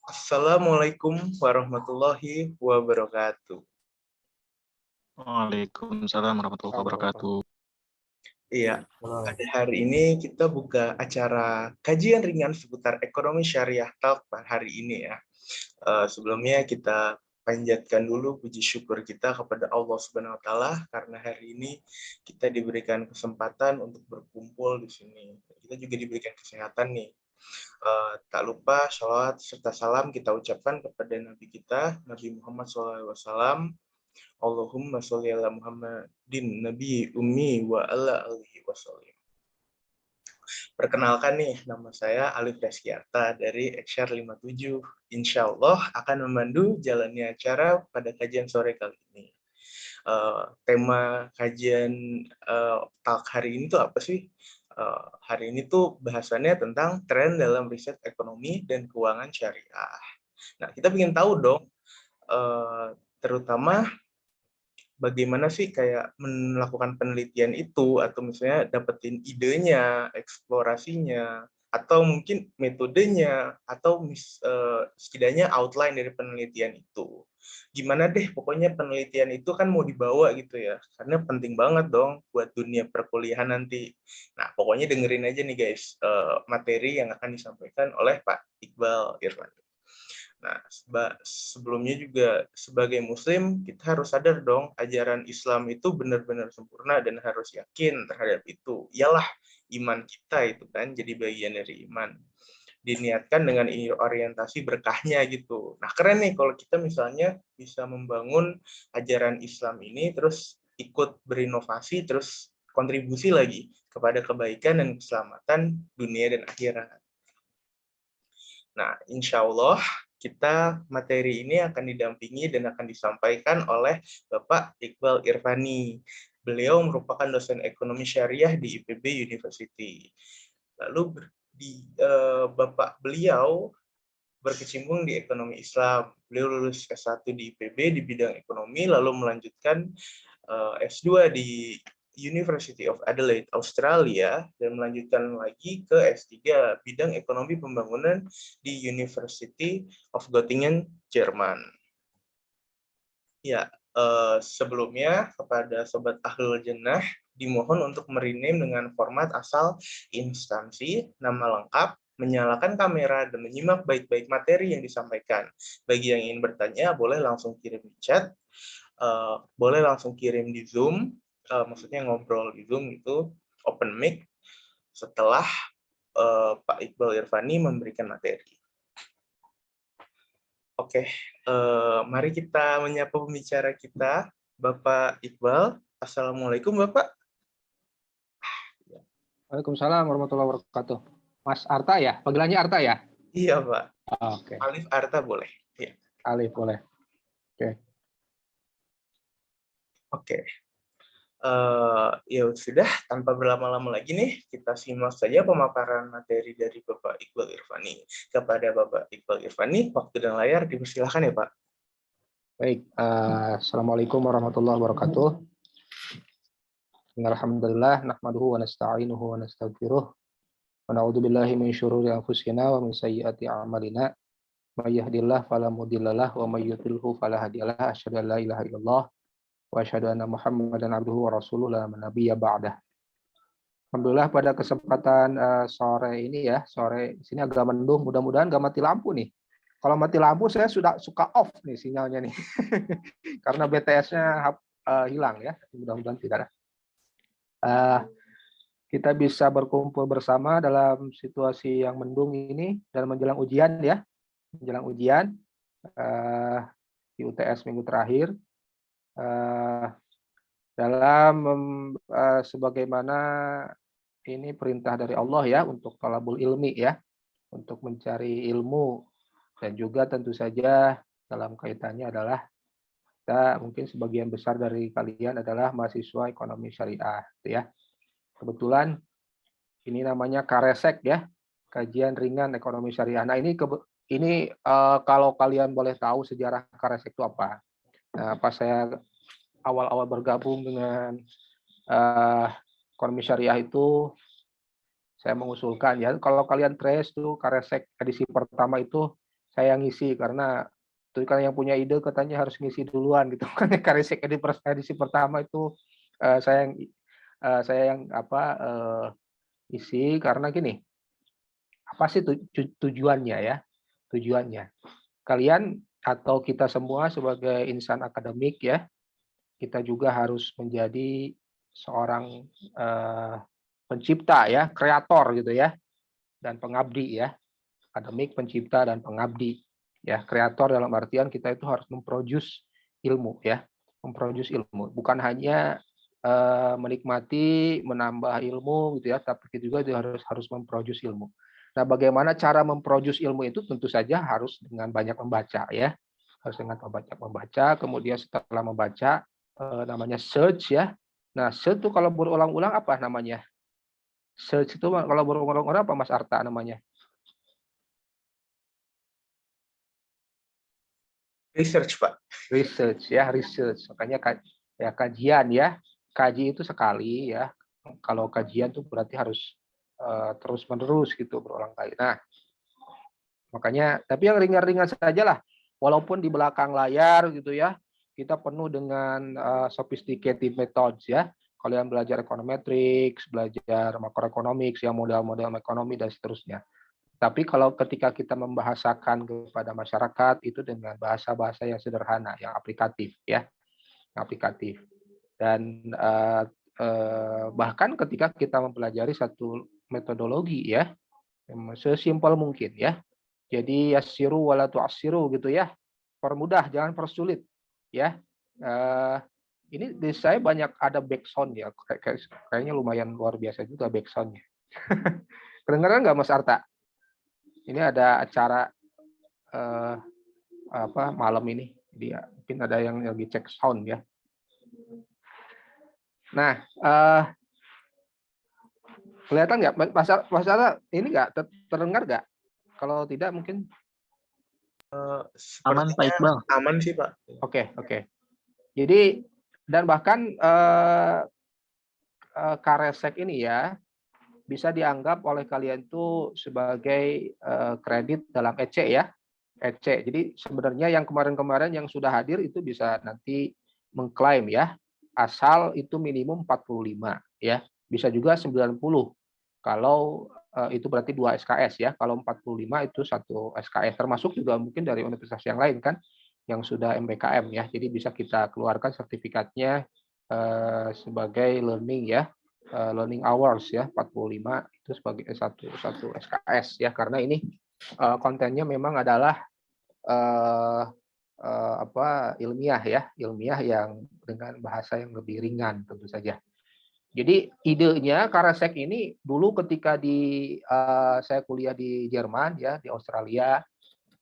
Assalamualaikum warahmatullahi wabarakatuh. Waalaikumsalam warahmatullahi wabarakatuh. Iya, pada hari ini kita buka acara kajian ringan seputar ekonomi syariah talk hari ini ya. Sebelumnya kita panjatkan dulu puji syukur kita kepada Allah Subhanahu wa taala karena hari ini kita diberikan kesempatan untuk berkumpul di sini. Kita juga diberikan kesehatan nih. Tak lupa sholawat serta salam kita ucapkan kepada Nabi kita, Nabi Muhammad SAW. Allahumma sholli ala Muhammadin Nabi Ummi wa ala alihi wasallam. Perkenalkan nih, nama saya Alif Reskiarta dari XR 57. Insya Allah akan memandu jalannya acara pada kajian sore kali ini. Tema kajian talk hari ini tuh apa sih? Hari ini tuh bahasannya tentang tren dalam riset ekonomi dan keuangan syariah. Nah, kita ingin tahu dong, terutama bagaimana sih kayak melakukan penelitian itu, atau misalnya dapetin idenya, eksplorasinya, atau mungkin metodenya, atau setidaknya outline dari penelitian itu. Gimana deh, pokoknya penelitian itu kan mau dibawa gitu ya, karena penting banget dong buat dunia perkuliahan nanti. Nah, pokoknya dengerin aja nih guys, materi yang akan disampaikan oleh Pak Iqbal Irfani. Nah, sebelumnya juga sebagai muslim, kita harus sadar dong, ajaran Islam itu benar-benar sempurna dan harus yakin terhadap itu. Iyalah, iman kita itu kan jadi bagian dari iman. Diniatkan dengan orientasi berkahnya gitu. Nah, keren nih kalau kita misalnya bisa membangun ajaran Islam ini, terus ikut berinovasi, terus kontribusi lagi kepada kebaikan dan keselamatan dunia dan akhirat. Nah, insya Allah kita materi ini akan didampingi dan akan disampaikan oleh Bapak Iqbal Irfani. Beliau merupakan dosen ekonomi syariah di IPB University. Lalu Bapak beliau berkecimpung di ekonomi Islam. Beliau lulus S1 di IPB di bidang ekonomi, lalu melanjutkan S2 di University of Adelaide, Australia, dan melanjutkan lagi ke S3 bidang ekonomi pembangunan di University of Göttingen, Jerman. Ya, sebelumnya kepada Sobat Ahlul Jannah, dimohon untuk merename dengan format asal instansi, nama lengkap, menyalakan kamera, dan menyimak baik-baik materi yang disampaikan. Bagi yang ingin bertanya, boleh langsung kirim di chat, boleh langsung kirim di Zoom, maksudnya ngobrol di Zoom itu open mic setelah Pak Iqbal Irfani memberikan materi. Oke, mari kita menyapa pembicara kita, Bapak Iqbal. Assalamualaikum, Bapak. Waalaikumsalam warahmatullahi wabarakatuh. Mas Arta ya? Panggilannya Arta ya? Iya, Pak. Oke. Alif Arta boleh. Ya. Alif boleh. Oke. Oke. Ya sudah, tanpa berlama-lama lagi nih, kita simak saja pemaparan materi dari Bapak Iqbal Irfani. Kepada Bapak Iqbal Irfani, waktu dan layar dipersilakan ya, Pak. Baik. Assalamualaikum warahmatullahi wabarakatuh. Alhamdulillah, nahmaduhu wa nasta'inuhu wa nastaghfiruh. Wa na'udzu billahi min syururi anfusina wa min sayyiati a'malina. May yahdihillahu fala mudhillalah wa may yudhlilhu fala hadiyalah. Asyhadu an la ilaha illallah wa asyhadu anna Muhammadan abduhu wa rasuluhu la nabiyya ba'dah. Alhamdulillah pada kesempatan sore ini ya, sore sini agak mendung, mudah-mudahan nggak mati lampu nih. Kalau mati lampu saya sudah suka off nih sinyalnya nih, karena BTS-nya hilang ya, mudah-mudahan tidak ada. Kita bisa berkumpul bersama dalam situasi yang mendung ini dan menjelang ujian ya, menjelang ujian di UTS minggu terakhir. Dalam sebagaimana ini perintah dari Allah ya untuk talabul ilmi ya, untuk mencari ilmu, dan juga tentu saja dalam kaitannya adalah kita mungkin sebagian besar dari kalian adalah mahasiswa ekonomi syariah gitu ya. Kebetulan ini namanya Karesek ya, kajian ringan ekonomi syariah. Nah ini kalau kalian boleh tahu sejarah Karesek itu apa? Nah, pas saya awal-awal bergabung dengan ekonomi syariah itu, saya mengusulkan ya, kalau kalian trace tuh Karesek edisi pertama itu saya yang ngisi karena itu kan yang punya ide katanya harus ngisi duluan gitu. Makanya Karisek edisi pertama itu saya yang isi karena gini, apa sih tujuannya ya? Tujuannya. Kalian atau kita semua sebagai insan akademik ya, kita juga harus menjadi seorang pencipta ya, kreator gitu ya, dan pengabdi ya. Akademik, pencipta, dan pengabdi. Ya, kreator dalam artian kita itu harus memproduce ilmu ya, memproduce ilmu. Bukan hanya menikmati, menambah ilmu gitu ya, tapi kita juga harus memproduce ilmu. Nah, bagaimana cara memproduce ilmu itu tentu saja harus dengan banyak membaca ya. Harus dengan membaca, kemudian setelah membaca namanya search ya. Nah, search itu kalau berulang-ulang apa namanya? Search itu kalau berulang-ulang apa Mas Arta namanya? Research, Pak. Research ya, research. Makanya ya kajian ya. Kaji itu sekali ya. Kalau kajian itu berarti harus terus-menerus gitu berulang kali. Nah, makanya tapi yang ringan-ringan saja lah. Walaupun di belakang layar gitu ya, kita penuh dengan sophisticated methods ya. Kalian belajar econometrics, belajar macroeconomics, yang model-model ekonomi dan seterusnya. Tapi kalau ketika kita membahasakan kepada masyarakat itu dengan bahasa-bahasa yang sederhana, yang aplikatif ya, aplikatif. Dan bahkan ketika kita mempelajari satu metodologi ya, sesimpel mungkin ya. Jadi yassiru wala tu'assiru gitu ya. Permudah, jangan persulit ya. Ini di saya banyak ada backsound ya, kayaknya lumayan luar biasa juga backsoundnya. Kedengaran nggak Mas Arta? Ini ada acara malam ini, dia mungkin ada yang lagi cek sound ya. Nah, kelihatan nggak masalah ini nggak terdengar nggak? Kalau tidak mungkin Aman Pak Iqbal. Aman sih, Pak. Oke. Jadi dan bahkan Karesek ini ya bisa dianggap oleh kalian itu sebagai kredit dalam EC ya. EC. Jadi sebenarnya yang kemarin-kemarin yang sudah hadir itu bisa nanti mengklaim ya. Asal itu minimum 45 ya. Bisa juga 90. Kalau itu berarti 2 SKS ya. Kalau 45 itu 1 SKS. Termasuk juga mungkin dari universitas yang lain kan yang sudah MBKM ya. Jadi bisa kita keluarkan sertifikatnya sebagai learning ya. Learning hours ya 45 itu sebagai satu SKS ya, karena ini kontennya memang adalah ilmiah ya, ilmiah yang dengan bahasa yang lebih ringan tentu saja. Jadi idenya Karasek ini dulu ketika saya kuliah di Jerman ya, di Australia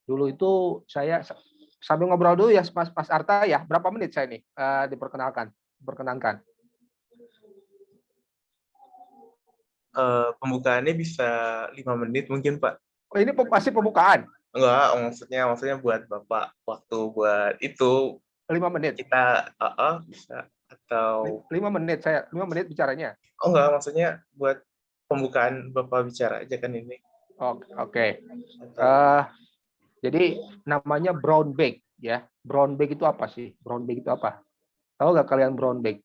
dulu itu saya sambil ngobrol dulu ya Mas Arta ya, berapa menit saya nih diperkenankan. Pembukaannya bisa 5 menit mungkin, Pak. Oh, ini pasti pembukaan? Enggak, maksudnya buat Bapak waktu buat itu 5 menit. Kita bisa atau 5 menit 5 menit bicaranya. Oh enggak, maksudnya buat pembukaan Bapak bicara aja kan ini. Oke. Jadi namanya brown bag ya. Brown bag itu apa sih? Brown bag itu apa? Tahu nggak kalian brown bag?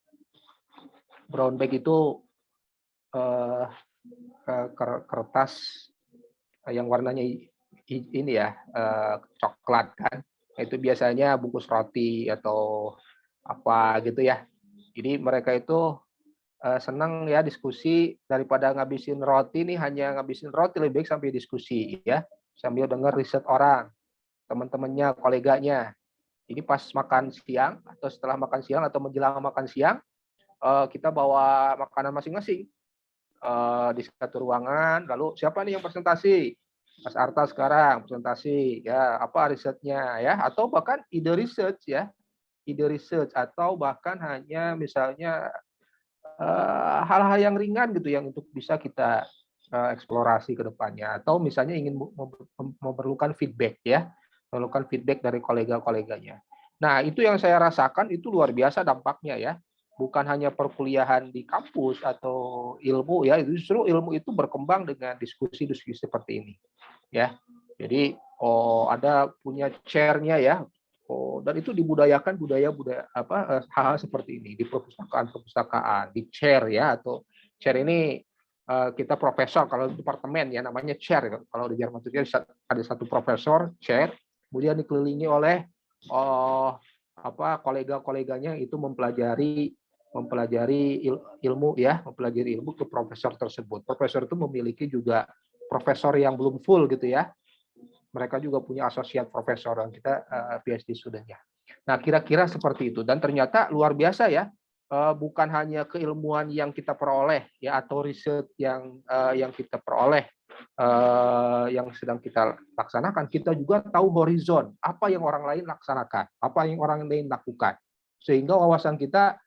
Brown bag itu kertas yang warnanya ini ya, coklat kan. Itu biasanya bungkus roti atau apa gitu ya. Jadi mereka itu senang ya diskusi, daripada ngabisin roti nih, hanya ngabisin roti lebih baik sambil diskusi ya, sambil dengar riset orang, teman-temannya, koleganya. Jadi pas makan siang atau setelah makan siang atau menjelang makan siang, kita bawa makanan masing-masing di satu ruangan. Lalu siapa nih yang presentasi? Mas Arta sekarang presentasi ya, apa risetnya ya, atau bahkan ide research ya, ide research, atau bahkan hanya misalnya hal-hal yang ringan gitu yang untuk bisa kita eksplorasi ke depannya, atau misalnya ingin memerlukan feedback ya, memerlukan feedback dari kolega-koleganya. Nah, itu yang saya rasakan itu luar biasa dampaknya ya. Bukan hanya perkuliahan di kampus atau ilmu ya, justru ilmu itu berkembang dengan diskusi-diskusi seperti ini ya. Jadi ada punya chair-nya ya. Dan itu dibudayakan budaya hal-hal seperti ini di perpustakaan, di chair ya, atau chair ini kita profesor kalau departemen ya namanya chair. Kalau di Jerman itu ada satu profesor chair, kemudian dikelilingi oleh kolega-koleganya itu mempelajari ilmu ya, mempelajari ilmu ke profesor tersebut. Profesor itu memiliki juga profesor yang belum full gitu ya. Mereka juga punya asosiat profesor dan kita PhD student-nya. Nah, kira-kira seperti itu. Dan ternyata luar biasa ya, bukan hanya keilmuan yang kita peroleh ya atau riset yang kita peroleh yang sedang kita laksanakan, kita juga tahu horizon apa yang orang lain laksanakan, apa yang orang lain lakukan, sehingga wawasan kita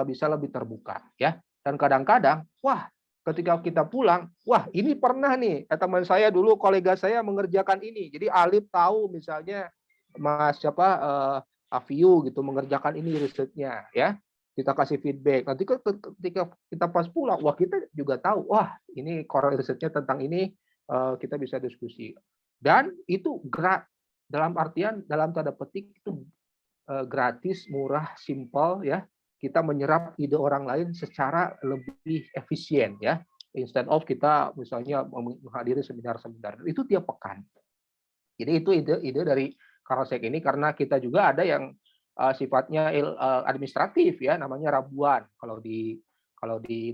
bisa lebih terbuka ya. Dan kadang-kadang, wah, ketika kita pulang, wah ini pernah nih teman saya dulu, kolega saya mengerjakan ini. Jadi Alif tahu misalnya Mas Afiu gitu mengerjakan ini risetnya ya. Kita kasih feedback. Nanti ketika kita pas pulang, wah kita juga tahu, wah ini core risetnya tentang ini, kita bisa diskusi. Dan itu dalam tanda petik itu gratis, murah, simpel ya. Kita menyerap ide orang lain secara lebih efisien ya, instead of kita misalnya menghadiri seminar-seminar itu tiap pekan. Jadi itu ide dari Karasek ini, karena kita juga ada yang sifatnya administratif ya, namanya rabuan kalau di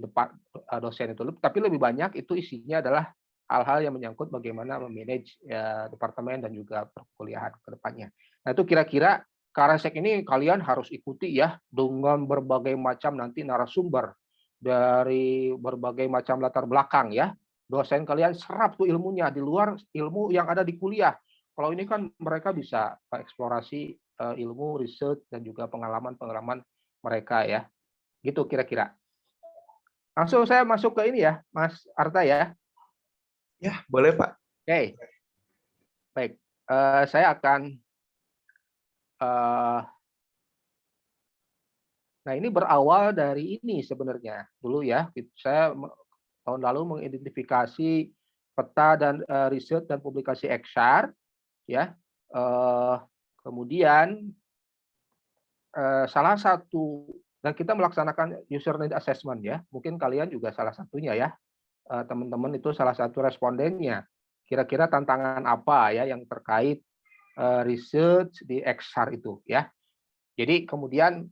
depan dosen itu, tapi lebih banyak itu isinya adalah hal-hal yang menyangkut bagaimana memanage departemen dan juga perkuliahan ke depannya. Nah itu kira-kira Karasek ini kalian harus ikuti ya, dengan berbagai macam nanti narasumber dari berbagai macam latar belakang ya. Dosen kalian serap tuh ilmunya di luar ilmu yang ada di kuliah. Kalau ini kan mereka bisa eksplorasi ilmu, riset dan juga pengalaman-pengalaman mereka ya. Gitu kira-kira. Langsung saya masuk ke ini ya, Mas Arta ya. Ya, boleh Pak. Oke. Baik. Saya akan nah ini berawal dari ini sebenarnya dulu ya. Saya tahun lalu mengidentifikasi peta dan riset dan publikasi XR ya. Kemudian salah satu, dan kita melaksanakan user need assessment ya. Mungkin kalian juga salah satunya ya. Teman-teman itu salah satu respondennya. Kira-kira tantangan apa ya yang terkait research di XR itu ya. Jadi kemudian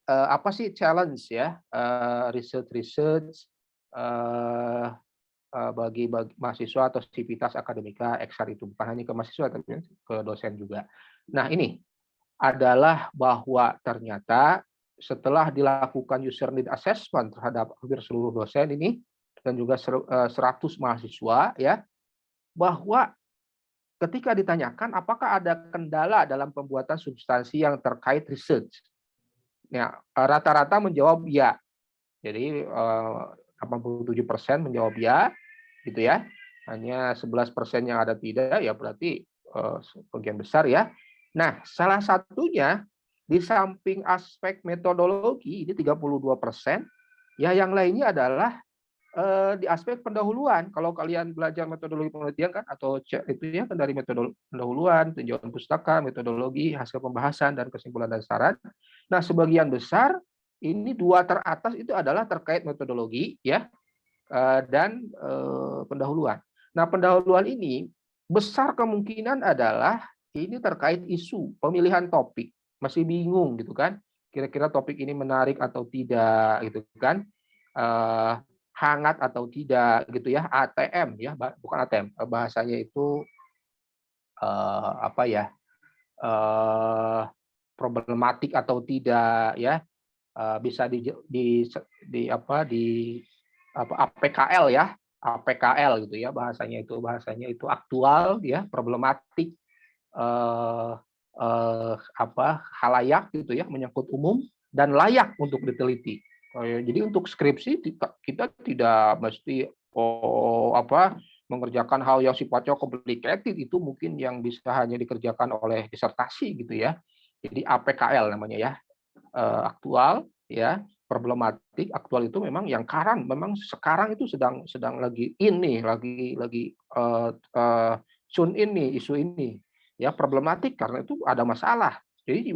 apa sih challenge ya research bagi mahasiswa atau sivitas akademika XR itu, bukan hanya ke mahasiswa tapi ke dosen juga. Nah ini adalah bahwa ternyata setelah dilakukan user need assessment terhadap hampir seluruh dosen ini dan juga 100 mahasiswa ya, bahwa ketika ditanyakan apakah ada kendala dalam pembuatan substansi yang terkait research, ya rata-rata menjawab ya. Jadi 87% menjawab ya, gitu ya. Hanya 11% yang ada tidak, ya berarti sebagian besar ya. Nah, salah satunya di samping aspek metodologi ini 32%, ya yang lainnya adalah di aspek pendahuluan. Kalau kalian belajar metodologi penelitian kan, atau itu ya kan dari metode pendahuluan, tinjauan pustaka, metodologi, hasil pembahasan dan kesimpulan dan saran. Nah, sebagian besar ini 2 teratas itu adalah terkait metodologi ya dan pendahuluan. Nah, pendahuluan ini besar kemungkinan adalah ini terkait isu pemilihan topik. Masih bingung gitu kan? Kira-kira topik ini menarik atau tidak gitu kan? Hangat atau tidak gitu ya, ATM ya, bukan ATM, bahasanya itu apa ya, problematik atau tidak ya, bisa di APKL ya, APKL gitu ya, bahasanya itu aktual ya, problematik halayak gitu ya, menyangkut umum dan layak untuk diteliti. Jadi untuk skripsi kita tidak mesti mengerjakan hal yang sifatnya complicated, itu mungkin yang bisa hanya dikerjakan oleh disertasi gitu ya. Jadi APKL namanya ya, aktual ya, problematik. Aktual itu memang yang sekarang itu sedang lagi ini lagi isu ini ya problematik karena itu ada masalah. Jadi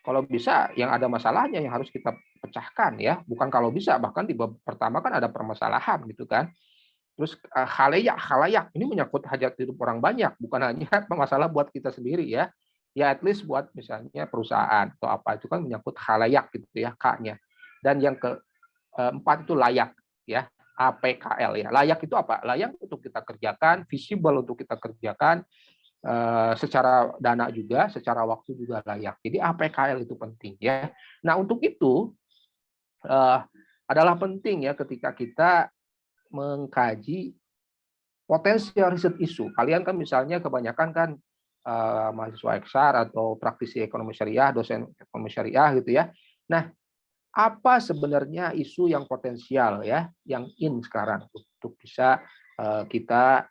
kalau bisa yang ada masalahnya yang harus kita pecahkan ya, bukan kalau bisa bahkan di bab pertama kan ada permasalahan gitu kan. Terus khalayak ini menyangkut hajat hidup orang banyak, bukan hanya masalah buat kita sendiri ya. Ya at least buat misalnya perusahaan atau apa itu kan menyangkut khalayak gitu ya, K-nya. Dan yang keempat itu layak ya, APKL ya. Layak itu apa? Layak untuk kita kerjakan, visible untuk kita kerjakan, secara dana juga, secara waktu juga layak. Jadi APKL itu penting ya. Nah untuk itu adalah penting ya ketika kita mengkaji potensial riset isu. Kalian kan misalnya kebanyakan kan mahasiswa XR atau praktisi ekonomi syariah, dosen ekonomi syariah gitu ya. Nah, apa sebenarnya isu yang potensial ya, yang in sekarang untuk bisa kita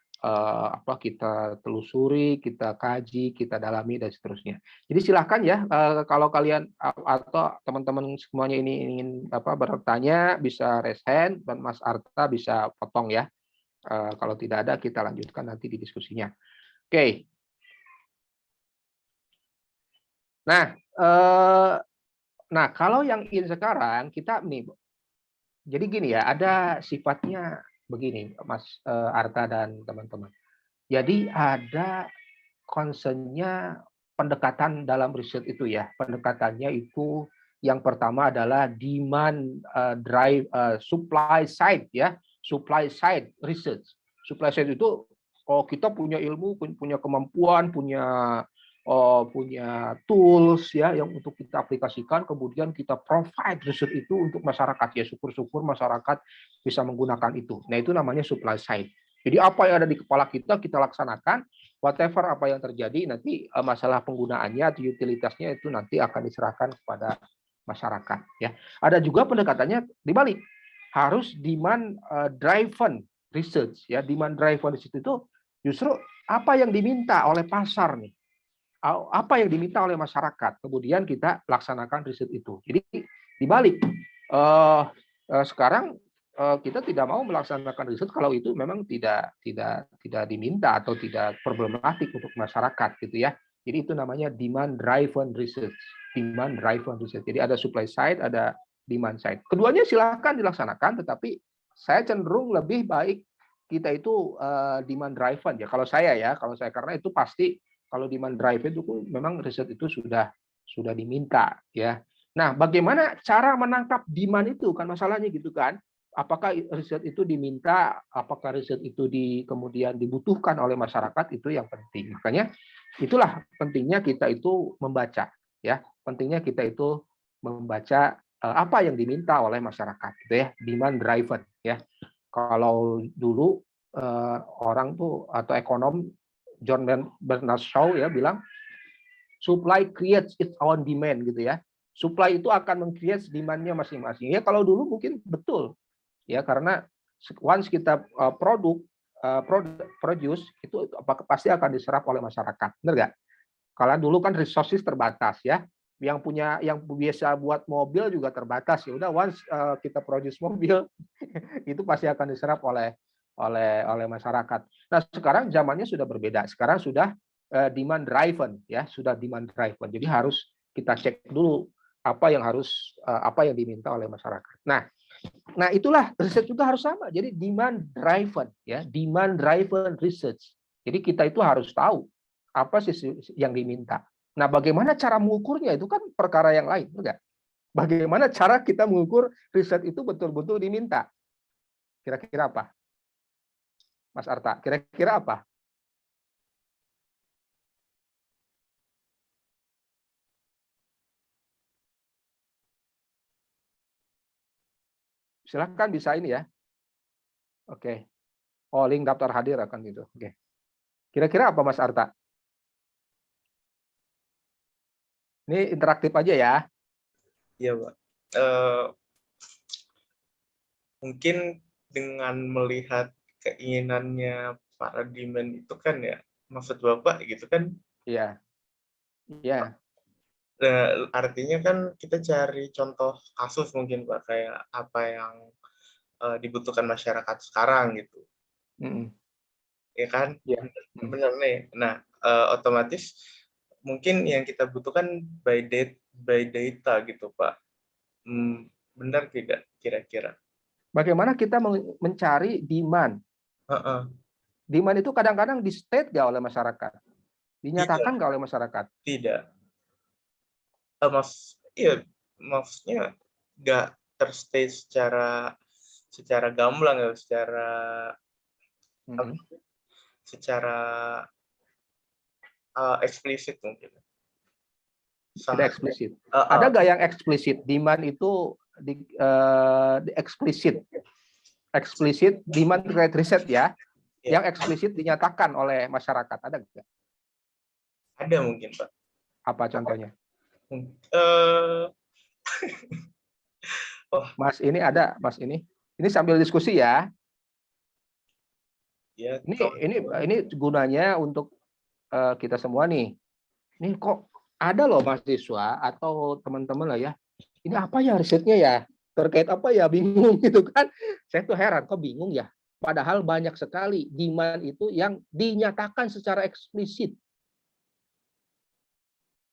kita telusuri, kita kaji, kita dalami dan seterusnya. Jadi silahkan ya kalau kalian atau teman-teman semuanya ini ingin bertanya bisa raise hand dan Mas Arta bisa potong ya. Kalau tidak ada kita lanjutkan nanti di diskusinya. Oke. Nah, kalau yang in sekarang kita nih, jadi gini ya, ada sifatnya begini, Mas Arta dan teman-teman. Jadi ada concern-nya pendekatan dalam riset itu ya. Pendekatannya itu yang pertama adalah demand drive supply side ya, supply side research. Supply side itu kita punya ilmu, punya kemampuan, punya tools ya yang untuk kita aplikasikan, kemudian kita provide riset itu untuk masyarakat ya, syukur-syukur masyarakat bisa menggunakan itu. Nah itu namanya supply side. Jadi apa yang ada di kepala kita laksanakan, whatever apa yang terjadi nanti masalah penggunaannya atau utilitasnya itu nanti akan diserahkan kepada masyarakat ya. Ada juga pendekatannya dibalik, harus demand driven research ya. Demand driven research itu justru apa yang diminta oleh pasar nih, apa yang diminta oleh masyarakat, kemudian kita laksanakan riset itu. Jadi dibalik, sekarang kita tidak mau melaksanakan riset kalau itu memang tidak diminta atau tidak problematik untuk masyarakat gitu ya. Jadi itu namanya demand driven research. Demand driven research. Jadi ada supply side, ada demand side. Keduanya silakan dilaksanakan, tetapi saya cenderung lebih baik kita itu demand driven ya. Kalau saya karena itu pasti kalau demand driven itu memang riset itu sudah diminta ya. Nah, bagaimana cara menangkap demand itu kan masalahnya gitu kan? Apakah riset itu diminta, apakah riset itu kemudian dibutuhkan oleh masyarakat, itu yang penting. Makanya itulah pentingnya kita itu membaca ya. Pentingnya kita itu membaca apa yang diminta oleh masyarakat gitu ya, demand driven ya. Kalau dulu orang tuh atau ekonom John Bernard Shaw ya bilang supply creates its own demand gitu ya. Supply itu akan meng-create demand-nya masing-masing. Ya kalau dulu mungkin betul. Ya karena once kita produce itu pasti akan diserap oleh masyarakat. Benar nggak? Kalau dulu kan resources terbatas ya. Yang biasa buat mobil juga terbatas ya. Udah once kita produce mobil itu pasti akan diserap oleh masyarakat. Nah, sekarang zamannya sudah berbeda. Sekarang sudah demand driven ya, sudah demand driven. Jadi harus kita cek dulu apa yang diminta oleh masyarakat. Nah itulah riset juga harus sama. Jadi demand driven ya, demand driven research. Jadi kita itu harus tahu apa sih yang diminta. Nah, bagaimana cara mengukurnya itu kan perkara yang lain, enggak? Bagaimana cara kita mengukur riset itu betul-betul diminta? Kira-kira apa? Mas Arta, kira-kira apa? Silahkan bisa ini ya. Oke. Oh, link daftar hadir akan gitu. Oke. Kira-kira apa Mas Arta? Ini interaktif aja ya. Iya, Pak. Mungkin dengan melihat keinginannya para demand itu kan ya, maksud Bapak gitu kan. Iya. Iya. Artinya kan kita cari contoh kasus mungkin Pak, kayak apa yang dibutuhkan masyarakat sekarang gitu. ya kan? Iya. Benar nih. Nah, otomatis mungkin yang kita butuhkan by data gitu, Pak. Benar tidak kira-kira? Bagaimana kita mencari demand? Heeh. Demand itu kadang-kadang di state nggak oleh masyarakat, Tidak, dinyatakan nggak oleh masyarakat. tidak. Iya, maksudnya nggak terstate secara gamblang ya, Mhm. secara eksplisit mungkin. Tidak Sangat. eksplisit. Ada nggak yang eksplisit? Demand itu eksplisit. Eksplisit demand terkait riset ya. Ya, Yang eksplisit dinyatakan oleh masyarakat. Ada nggak? ada mungkin, Pak. Apa contohnya? Eh, Mas ini ada, Mas ini. Ini sambil diskusi ya. ya, Ini gunanya untuk kita semua nih. Ini kok ada loh mahasiswa atau teman-teman lah ya. Ini apa ya risetnya ya? Terkait apa ya? Bingung gitu kan. Saya tuh heran kok bingung ya. Padahal banyak sekali demand itu yang dinyatakan secara eksplisit.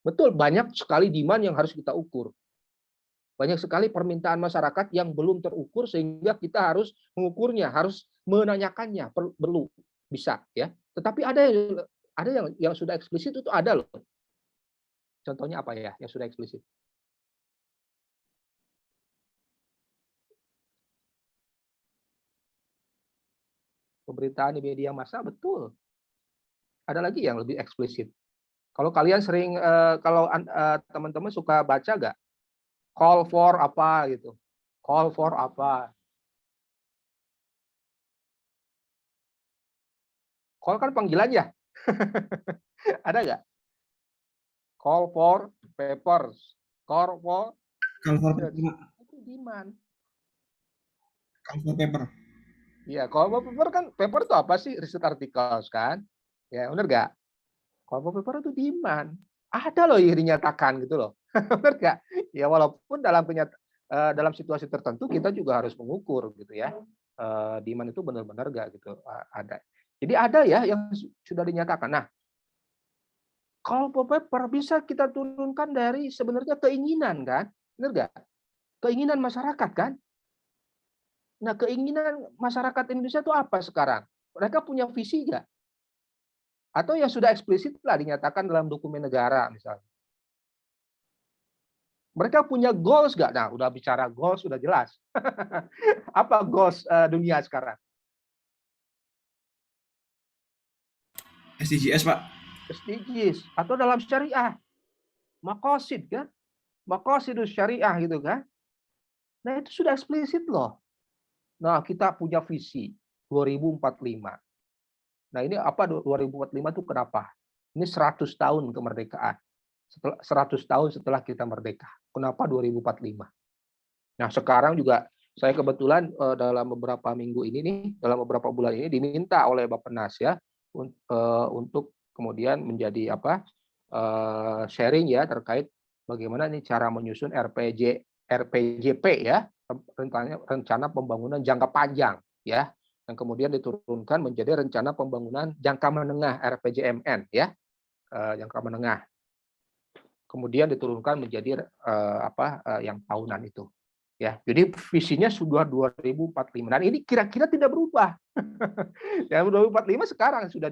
Betul, banyak sekali demand yang harus kita ukur. Banyak sekali permintaan masyarakat yang belum terukur sehingga kita harus mengukurnya, harus menanyakannya, perlu bisa ya. Tetapi ada yang sudah eksplisit itu ada loh. Contohnya apa ya yang sudah eksplisit? Pemberitaan di media massa betul. Ada lagi yang lebih eksplisit. Kalau kalian sering kalau teman-teman suka baca nggak? Call for apa gitu. Call for apa? Call kan panggilan ya. Ada nggak? Call for papers. Call for Call for research. paper. Itu demand. Call for paper. Iya, call for paper kan paper itu apa sih? Riset articles kan? Ya, benar nggak? Call for paper itu demand. Ada loh yang dinyatakan gitu loh. Benar nggak? Ya walaupun dalam situasi tertentu kita juga harus mengukur gitu ya. Demand itu benar-benar nggak gitu ada. Jadi ada ya yang sudah dinyatakan. Nah, call for paper bisa kita turunkan dari sebenarnya keinginan kan? Benar nggak? Keinginan masyarakat kan? Nah, keinginan masyarakat Indonesia itu apa sekarang? Mereka punya visi nggak? Atau yang sudah eksplisit lah dinyatakan dalam dokumen negara misalnya. Mereka punya goals nggak? Nah, udah bicara goals sudah jelas. Apa goals dunia sekarang? SDGs, Pak. SDGs atau dalam syariah, maqasid kan? Maqasidus syariah gitu kan? Nah, itu sudah eksplisit loh. Nah, kita punya visi 2045. Nah, ini apa 2045 itu kenapa? Ini 100 tahun kemerdekaan. 100 tahun setelah kita merdeka. Kenapa 2045? Nah, sekarang juga saya kebetulan dalam beberapa minggu ini nih, dalam beberapa bulan ini diminta oleh Bappenas ya untuk kemudian menjadi sharing ya terkait bagaimana nih cara menyusun RPJP ya, rencana pembangunan jangka panjang ya, yang kemudian diturunkan menjadi rencana pembangunan jangka menengah RPJMN ya, jangka menengah. Kemudian diturunkan menjadi yang tahunan itu. Ya, jadi visinya sudah 2045 dan ini kira-kira tidak berubah. Ya, 2045 sekarang sudah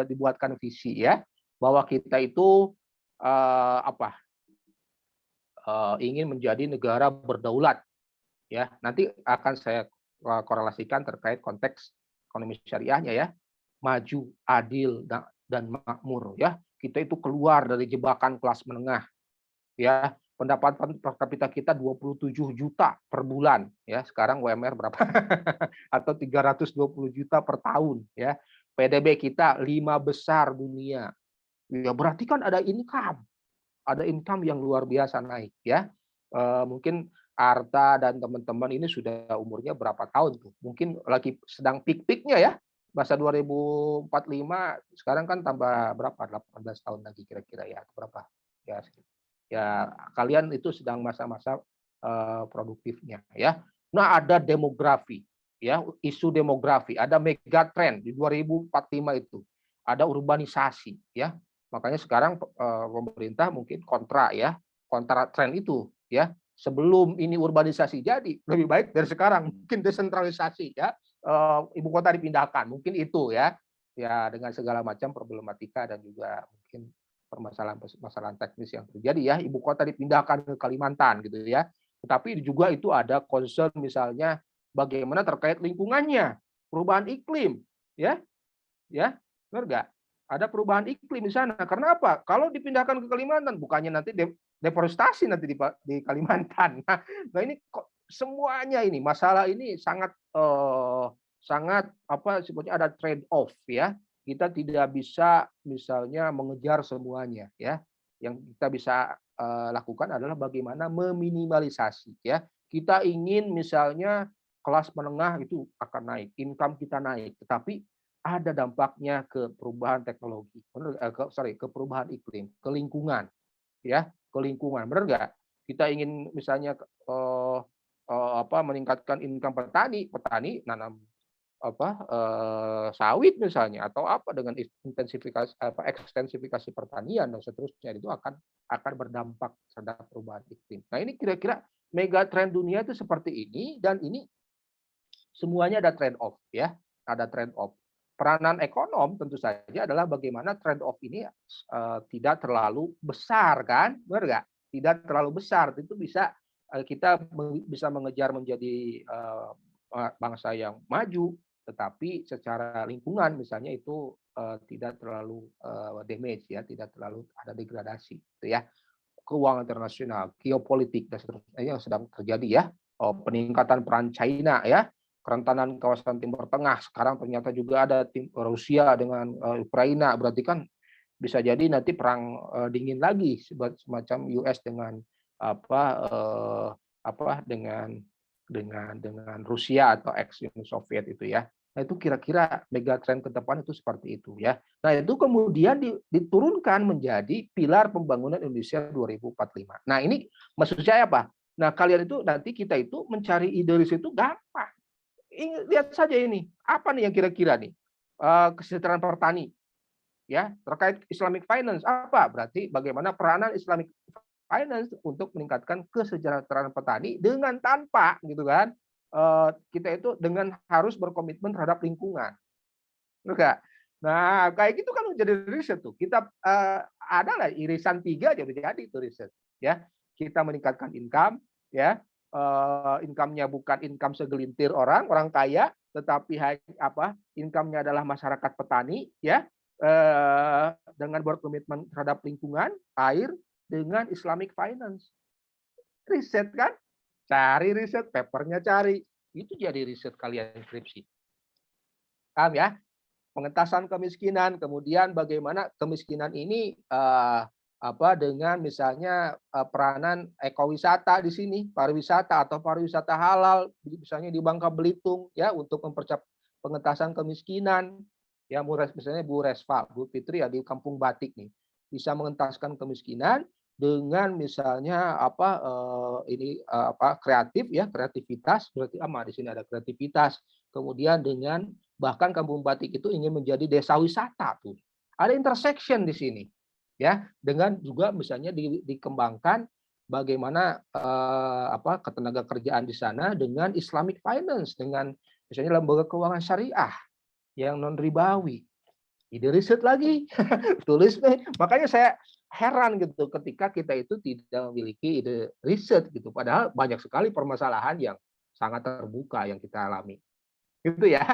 dibuatkan visi ya bahwa kita itu ingin menjadi negara berdaulat ya. Nanti akan saya korelasikan terkait konteks ekonomi syariahnya ya. Maju, adil dan makmur ya. Kita itu keluar dari jebakan kelas menengah ya. Pendapatan per kapita kita 27 juta per bulan ya. Sekarang UMR berapa? Atau 320 juta per tahun ya. PDB kita 5 besar dunia. Ya berarti kan ada income yang luar biasa naik ya. Mungkin Arta dan teman-teman ini sudah umurnya berapa tahun tuh? Mungkin lagi sedang peak-peaknya ya. Masa 2045 sekarang kan tambah berapa? 18 tahun lagi kira-kira ya. Berapa? Ya kalian itu sedang masa-masa produktifnya ya. Nah, ada demografi ya, isu demografi, ada mega trend di 2045 itu, ada urbanisasi, ya. Makanya sekarang pemerintah mungkin kontra tren itu, ya. Sebelum ini urbanisasi jadi, lebih baik dari sekarang mungkin desentralisasi, ya. Ibu kota dipindahkan, mungkin itu, ya. Ya, dengan segala macam problematika dan juga mungkin permasalahan teknis yang terjadi, ya. Ibu kota dipindahkan ke Kalimantan gitu, ya. Tetapi juga itu ada concern misalnya bagaimana terkait lingkungannya, perubahan iklim, ya, benar nggak? Ada perubahan iklim di sana. Karena apa? Kalau dipindahkan ke Kalimantan, bukannya nanti deforestasi nanti di Kalimantan. Nah ini kok semuanya ini masalah ini sangat sangat apa sebutnya ada trade off, ya. Kita tidak bisa misalnya mengejar semuanya, ya. Yang kita bisa lakukan adalah bagaimana meminimalisasi, ya. Kita ingin misalnya kelas menengah itu akan naik, income kita naik, tetapi ada dampaknya ke perubahan teknologi, ke perubahan iklim, ke lingkungan, ya, ke lingkungan, benar nggak? Kita ingin misalnya meningkatkan income petani nanam sawit misalnya atau apa dengan ekstensifikasi pertanian dan seterusnya itu akan berdampak terhadap perubahan iklim. Nah ini kira-kira mega trend dunia itu seperti ini dan ini semuanya ada trade off, ya, ada trade off. Peranan ekonom tentu saja adalah bagaimana trade off ini tidak terlalu besar, kan, benar nggak? Tidak terlalu besar itu bisa kita bisa mengejar menjadi bangsa yang maju, tetapi secara lingkungan misalnya itu tidak terlalu damage, ya, tidak terlalu ada degradasi, gitu ya. Keuangan internasional, geopolitik dan seterusnya yang sedang terjadi, ya. Peningkatan peran China, ya, kerentanan kawasan Timur Tengah, sekarang ternyata juga ada Rusia dengan Ukraina, berarti kan bisa jadi nanti perang dingin lagi semacam US dengan dengan Rusia atau ex Uni Soviet itu, ya. Nah itu kira-kira mega trend ke depan itu seperti itu, ya. Nah itu kemudian diturunkan menjadi pilar pembangunan Indonesia 2045. Nah ini maksud saya apa? Nah kalian itu nanti kita itu mencari ide di situ gampang. Lihat saja ini, apa nih yang kira-kira nih? Kesejahteraan petani, ya, terkait Islamic Finance apa? Berarti bagaimana peranan Islamic Finance untuk meningkatkan kesejahteraan petani dengan tanpa gitu kan? Kita itu dengan harus berkomitmen terhadap lingkungan. Enggak? Nah, kayak gitu kan jadi riset tuh. Kita ada lah irisan 3 aja udah jadi itu riset, ya. Kita meningkatkan income, ya. Income-nya bukan income segelintir orang kaya, tetapi income-nya adalah masyarakat petani, ya, dengan berkomitmen terhadap lingkungan, air, dengan Islamic Finance. Riset kan? Cari riset, papernya cari. Itu jadi riset kalian skripsi. Paham, ya? Pengentasan kemiskinan, kemudian bagaimana kemiskinan ini dengan misalnya peranan ekowisata di sini, pariwisata atau pariwisata halal, misalnya di Bangka Belitung, ya, untuk mempercepat pengentasan kemiskinan, ya, misalnya Bu Resva, Bu Fitri ya di Kampung Batik nih, bisa mengentaskan kemiskinan dengan misalnya kreatif, ya, kreativitas, berarti di sini ada kreativitas, kemudian dengan bahkan Kampung Batik itu ingin menjadi desa wisata tuh, ada intersection di sini. Ya, dengan juga misalnya dikembangkan bagaimana ketenaga kerjaan di sana dengan Islamic Finance, dengan misalnya lembaga keuangan syariah yang non ribawi. Ide riset lagi, tulis nih. Makanya saya heran gitu ketika kita itu tidak memiliki ide riset gitu, padahal banyak sekali permasalahan yang sangat terbuka yang kita alami. Gitu ya.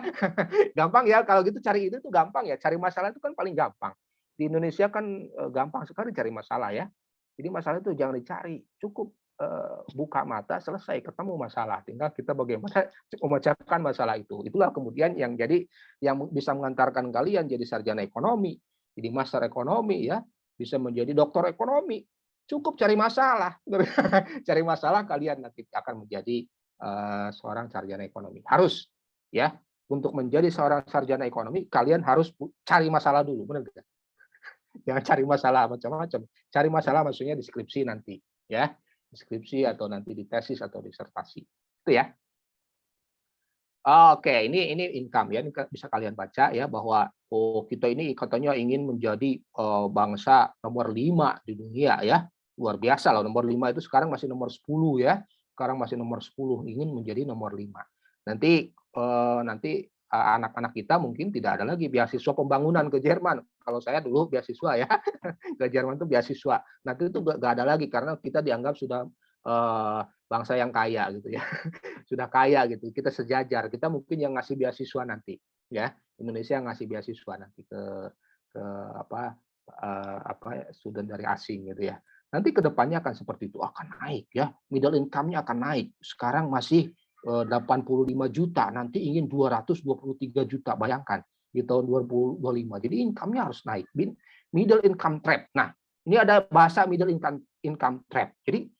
Gampang ya kalau gitu cari ide itu gampang ya, cari masalah itu kan paling gampang. Di Indonesia kan gampang sekali cari masalah, ya. Jadi masalah itu jangan dicari, cukup buka mata, selesai, ketemu masalah. Tinggal kita bagaimana memecahkan masalah itu. Itulah kemudian yang bisa mengantarkan kalian jadi sarjana ekonomi, jadi master ekonomi, ya, bisa menjadi doktor ekonomi. Cukup cari masalah. Cari masalah kalian nanti akan menjadi seorang sarjana ekonomi. Harus, ya. Untuk menjadi seorang sarjana ekonomi, kalian harus cari masalah dulu, benar tidak? Jangan cari masalah macam-macam. Cari masalah maksudnya di skripsi nanti, ya, di skripsi atau nanti di tesis atau disertasi, itu ya. Oke, ini income ya, ini bisa kalian baca ya bahwa kita ini katanya ingin menjadi bangsa nomor 5 di dunia ya. Luar biasa loh, nomor 5 itu sekarang masih nomor 10 ya. Sekarang masih nomor 10, ingin menjadi nomor 5. Nanti anak-anak kita mungkin tidak ada lagi beasiswa pembangunan ke Jerman. Kalau saya dulu beasiswa ya, ke Jerman itu beasiswa. Nanti itu nggak ada lagi karena kita dianggap sudah bangsa yang kaya gitu ya. Sudah kaya gitu, kita sejajar, kita mungkin yang ngasih beasiswa nanti, ya Indonesia yang ngasih beasiswa nanti ke student dari asing gitu ya. Nanti kedepannya akan seperti itu, akan naik ya, middle income-nya akan naik. Sekarang masih 85 juta, nanti ingin 223 juta, bayangkan di tahun 2025. Jadi income-nya harus naik. Middle income trap. Nah, ini ada bahasa middle income trap. Jadi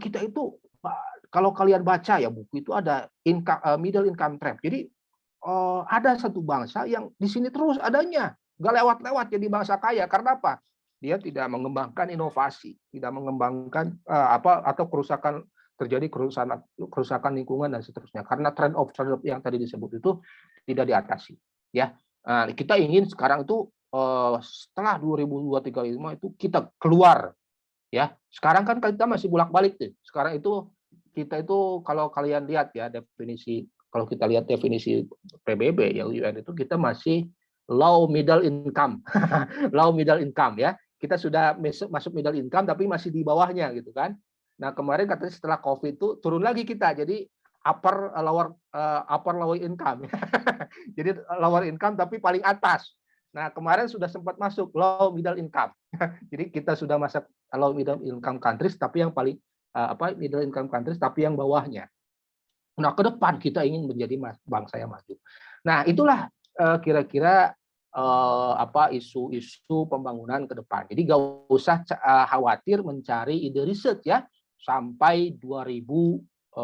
kita itu kalau kalian baca ya buku itu ada middle income trap. Jadi ada satu bangsa yang di sini terus adanya, nggak lewat-lewat jadi bangsa kaya. Karena apa? Dia tidak mengembangkan inovasi, tidak mengembangkan atau terjadi kerusakan lingkungan dan seterusnya. Karena trade off yang tadi disebut itu tidak diatasi. Ya, kita ingin sekarang itu setelah 2035 itu kita keluar. Ya, sekarang kan kita masih bolak-balik tuh. Sekarang itu kita itu kalau kalian lihat ya kalau kita lihat definisi PBB ya UN itu kita masih low middle income. Low middle income ya. Kita sudah masuk middle income tapi masih di bawahnya gitu kan. Nah, kemarin katanya setelah Covid itu turun lagi kita jadi upper lower income. Jadi lower income tapi paling atas. Nah, kemarin sudah sempat masuk low middle income. Jadi kita sudah masuk low middle income countries tapi yang paling middle income countries tapi yang bawahnya. Nah, ke depan kita ingin menjadi bangsa yang maju. Nah, itulah kira-kira isu-isu pembangunan ke depan. Jadi nggak usah khawatir mencari ide riset ya sampai 2045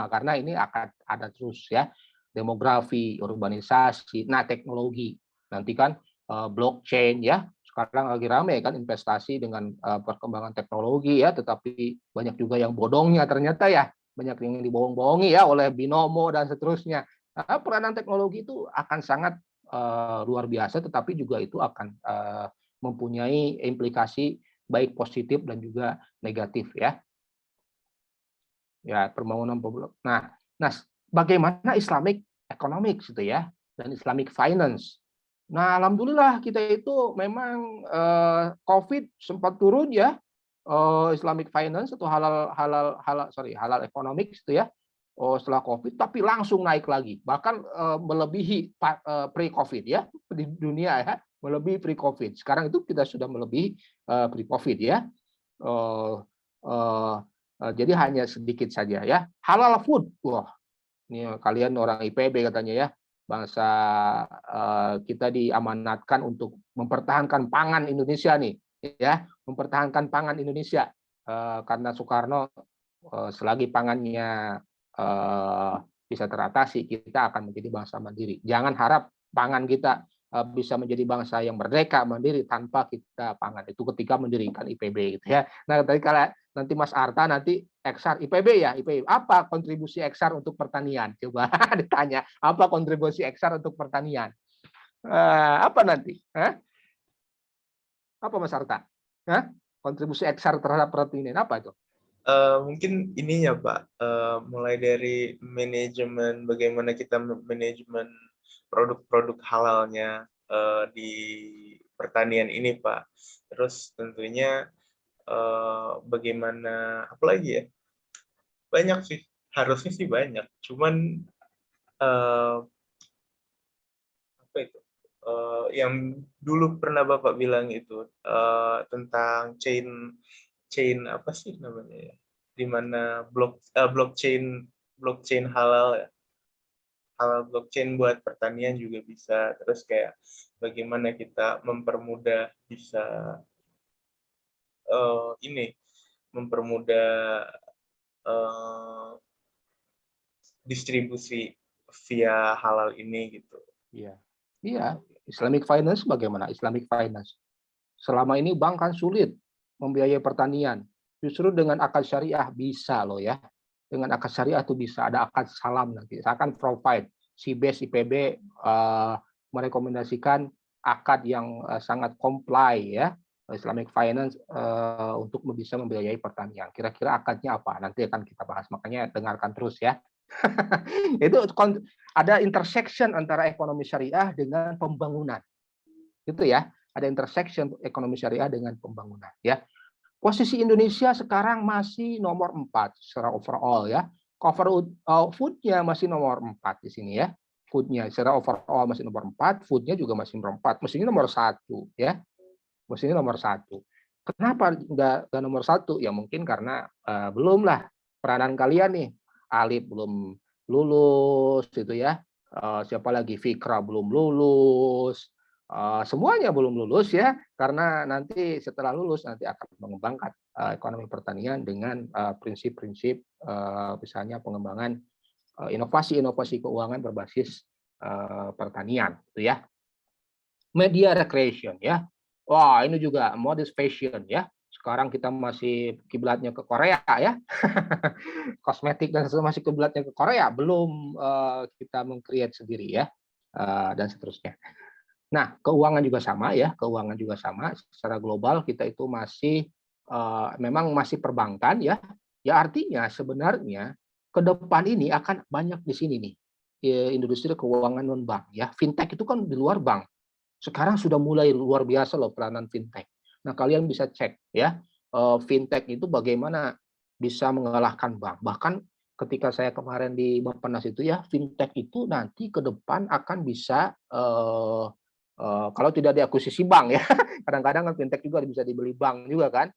karena ini akan ada terus ya demografi, urbanisasi, nah teknologi. Nanti kan blockchain ya sekarang lagi ramai kan investasi dengan perkembangan teknologi ya, tetapi banyak juga yang bodongnya ternyata ya, banyak yang dibohong-bohongi ya oleh binomo dan seterusnya. Nah, peranan teknologi itu akan sangat luar biasa, tetapi juga itu akan mempunyai implikasi baik positif dan juga negatif ya. Ya, pembangunan. Nah, bagaimana Islamic economics itu ya dan Islamic finance. Nah, alhamdulillah kita itu memang COVID sempat turun ya Islamic finance atau halal economics itu ya setelah COVID, tapi langsung naik lagi, bahkan melebihi pre-COVID ya di dunia ya, melebihi pre-COVID. Sekarang itu kita sudah melebihi pre-COVID ya. Jadi hanya sedikit saja ya. Halal food, wah ini kalian orang IPB katanya ya. Bangsa kita diamanatkan untuk mempertahankan pangan Indonesia nih ya, mempertahankan pangan Indonesia karena Soekarno selagi pangannya bisa teratasi kita akan menjadi bangsa mandiri. Jangan harap pangan kita bisa menjadi bangsa yang merdeka mandiri tanpa kita pangan. Itu ketika mendirikan IPB gitu ya. Nah, tadi kalau nanti Mas Arta nanti Eksar IPB ya, IPB. Apa kontribusi Eksar untuk pertanian? Coba ditanya, apa kontribusi Eksar untuk pertanian? Apa nanti? Apa Mas Arta? Kontribusi Eksar terhadap pertanian apa itu? Mungkin ininya Pak, mulai dari manajemen, bagaimana kita manajemen produk-produk halalnya di pertanian ini Pak. Terus tentunya bagaimana, apalagi ya, banyak sih, harusnya sih banyak. Cuman apa itu? Yang dulu pernah Bapak bilang itu tentang chain apa sih namanya ya? Di mana blockchain halal ya. Halal blockchain buat pertanian juga bisa. Terus kayak bagaimana kita mempermudah bisa mempermudah distribusi via halal ini gitu. Iya. Iya, Islamic finance bagaimana? Islamic finance. Selama ini bank kan sulit membiayai pertanian. Justru dengan akad syariah bisa loh ya. dengan akad syariah itu bisa ada akad salam nanti. Saya akan provide CBS IPB merekomendasikan akad yang sangat comply ya, Islamic Finance untuk bisa membiayai pertanian. Kira-kira akadnya apa? Nanti akan kita bahas. Makanya dengarkan terus ya. Itu ada intersection antara ekonomi syariah dengan pembangunan. Itu ya, ada intersection ekonomi syariah dengan pembangunan ya. Posisi Indonesia sekarang masih nomor 4 secara overall ya. Cover food-nya masih nomor 4 di sini ya. Food-nya secara overall masih nomor 4, food-nya juga masih nomor 4. Mestinya nomor 1 ya. Mestinya nomor 1. Kenapa nggak nomor 1? Ya mungkin karena belum lah peranan kalian nih. Alif belum lulus gitu ya. Siapa lagi, Fikra belum lulus. Semuanya belum lulus ya, karena nanti setelah lulus nanti akan mengembangkan ekonomi pertanian dengan prinsip-prinsip misalnya pengembangan inovasi-inovasi keuangan berbasis pertanian gitu ya. Media recreation ya. Wah, ini juga modest fashion ya. Sekarang kita masih kiblatnya ke Korea ya. Kosmetik dan seterusnya masih kiblatnya ke Korea, belum kita meng-create sendiri ya. Dan seterusnya. Nah, keuangan juga sama ya, keuangan juga sama. Secara global kita itu masih memang masih perbankan ya. Ya artinya sebenarnya ke depan ini akan banyak di sini nih industri keuangan non bank ya. Fintech itu kan di luar bank. Sekarang sudah mulai luar biasa loh peranan fintech. Nah, kalian bisa cek ya, fintech itu bagaimana bisa mengalahkan bank. Bahkan ketika saya kemarin di Bappenas itu ya, fintech itu nanti ke depan akan bisa kalau tidak diakuisisi bank ya, kadang-kadang kan fintech juga bisa dibeli bank juga kan.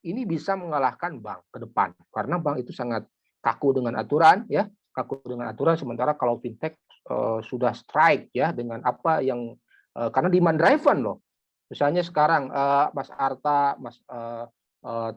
Ini bisa mengalahkan bank ke depan karena bank itu sangat kaku dengan aturan ya, kaku dengan aturan. Sementara kalau fintech sudah strike ya dengan apa yang karena demand driven loh. Misalnya sekarang Mas Arta, Mas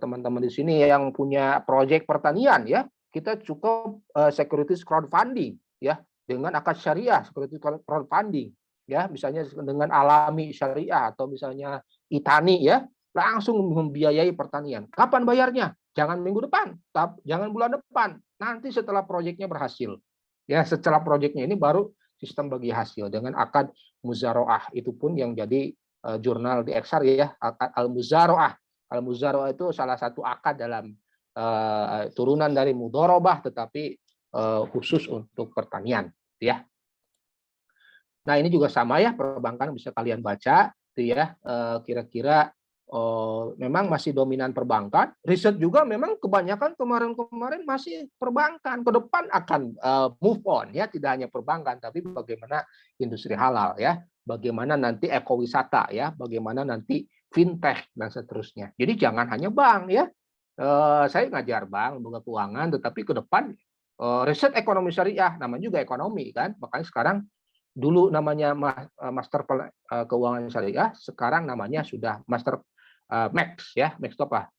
teman-teman di sini yang punya proyek pertanian ya, kita cukup securities crowdfunding ya dengan akad syariah securities crowdfunding ya, misalnya dengan Alami Syariah atau misalnya Itani ya, langsung membiayai pertanian. Kapan bayarnya? Jangan minggu depan, jangan bulan depan. Nanti setelah proyeknya berhasil. Ya, setelah proyeknya ini baru sistem bagi hasil dengan akad muzaroah, itu pun yang jadi jurnal di Eksar ya, al-muzaroah. Al-muzaroah itu salah satu akad dalam turunan dari mudorobah tetapi khusus untuk pertanian ya. Nah, ini juga sama ya, perbankan bisa kalian baca gitu ya, kira-kira memang masih dominan perbankan. Riset juga memang kebanyakan kemarin masih perbankan. Ke depan akan move on ya, tidak hanya perbankan tapi bagaimana industri halal ya, bagaimana nanti ekowisata ya, bagaimana nanti fintech dan seterusnya. Jadi jangan hanya bank ya. Saya ngajar bank, lembaga keuangan, tetapi ke depan riset ekonomi syariah, namanya juga ekonomi kan. Makanya sekarang dulu namanya Master Keuangan Syariah, sekarang namanya sudah Master Max ya, Max itu apa?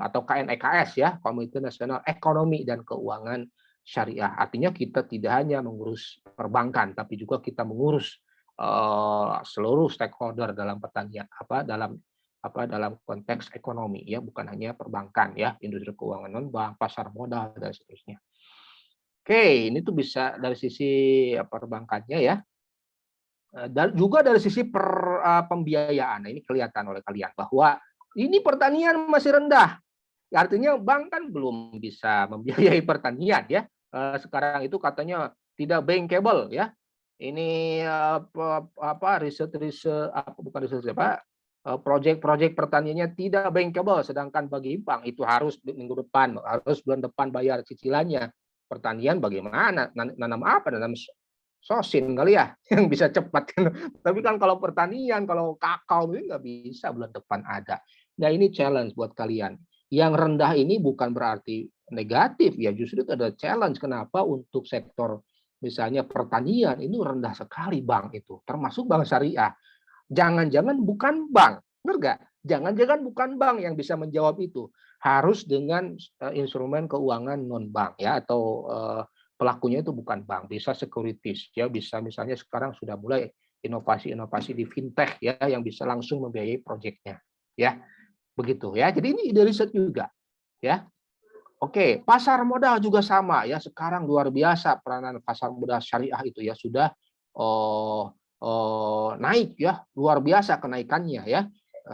Atau KNEKS ya, Komite Nasional Ekonomi dan Keuangan Syariah. Artinya kita tidak hanya mengurus perbankan, tapi juga kita mengurus seluruh stakeholder dalam pertanian, dalam konteks ekonomi ya, bukan hanya perbankan ya, industri keuangan non bank, pasar modal dan seterusnya. Oke, ini tuh bisa dari sisi perbankannya ya. Dan juga dari sisi pembiayaan. Nah, ini kelihatan oleh kalian bahwa ini pertanian masih rendah. Artinya bank kan belum bisa membiayai pertanian ya. Sekarang itu katanya tidak bankable ya. Ini riset proyek pertaniannya tidak bankable, sedangkan bagi bank itu harus minggu depan, harus bulan depan bayar cicilannya. Pertanian bagaimana? Nanam apa? Nanam sosin kali ya, yang bisa cepat. Tapi kan kalau pertanian, kalau kakao ini nggak bisa bulan depan ada. Nah, ini challenge buat kalian. Yang rendah ini bukan berarti negatif ya, justru itu ada challenge. Kenapa untuk sektor misalnya pertanian ini rendah sekali bank itu, termasuk bank syariah. Jangan-jangan bukan bank, benar nggak? Jangan-jangan bukan bank yang bisa menjawab itu. Harus dengan instrumen keuangan non bank ya, atau pelakunya itu bukan bank, bisa securities ya, bisa misalnya sekarang sudah mulai inovasi-inovasi di fintech ya yang bisa langsung membiayai proyeknya ya. Begitu ya. Jadi ini ide riset juga ya. Oke, pasar modal juga sama ya. Sekarang luar biasa peranan pasar modal syariah itu ya sudah oh, naik ya, luar biasa kenaikannya ya.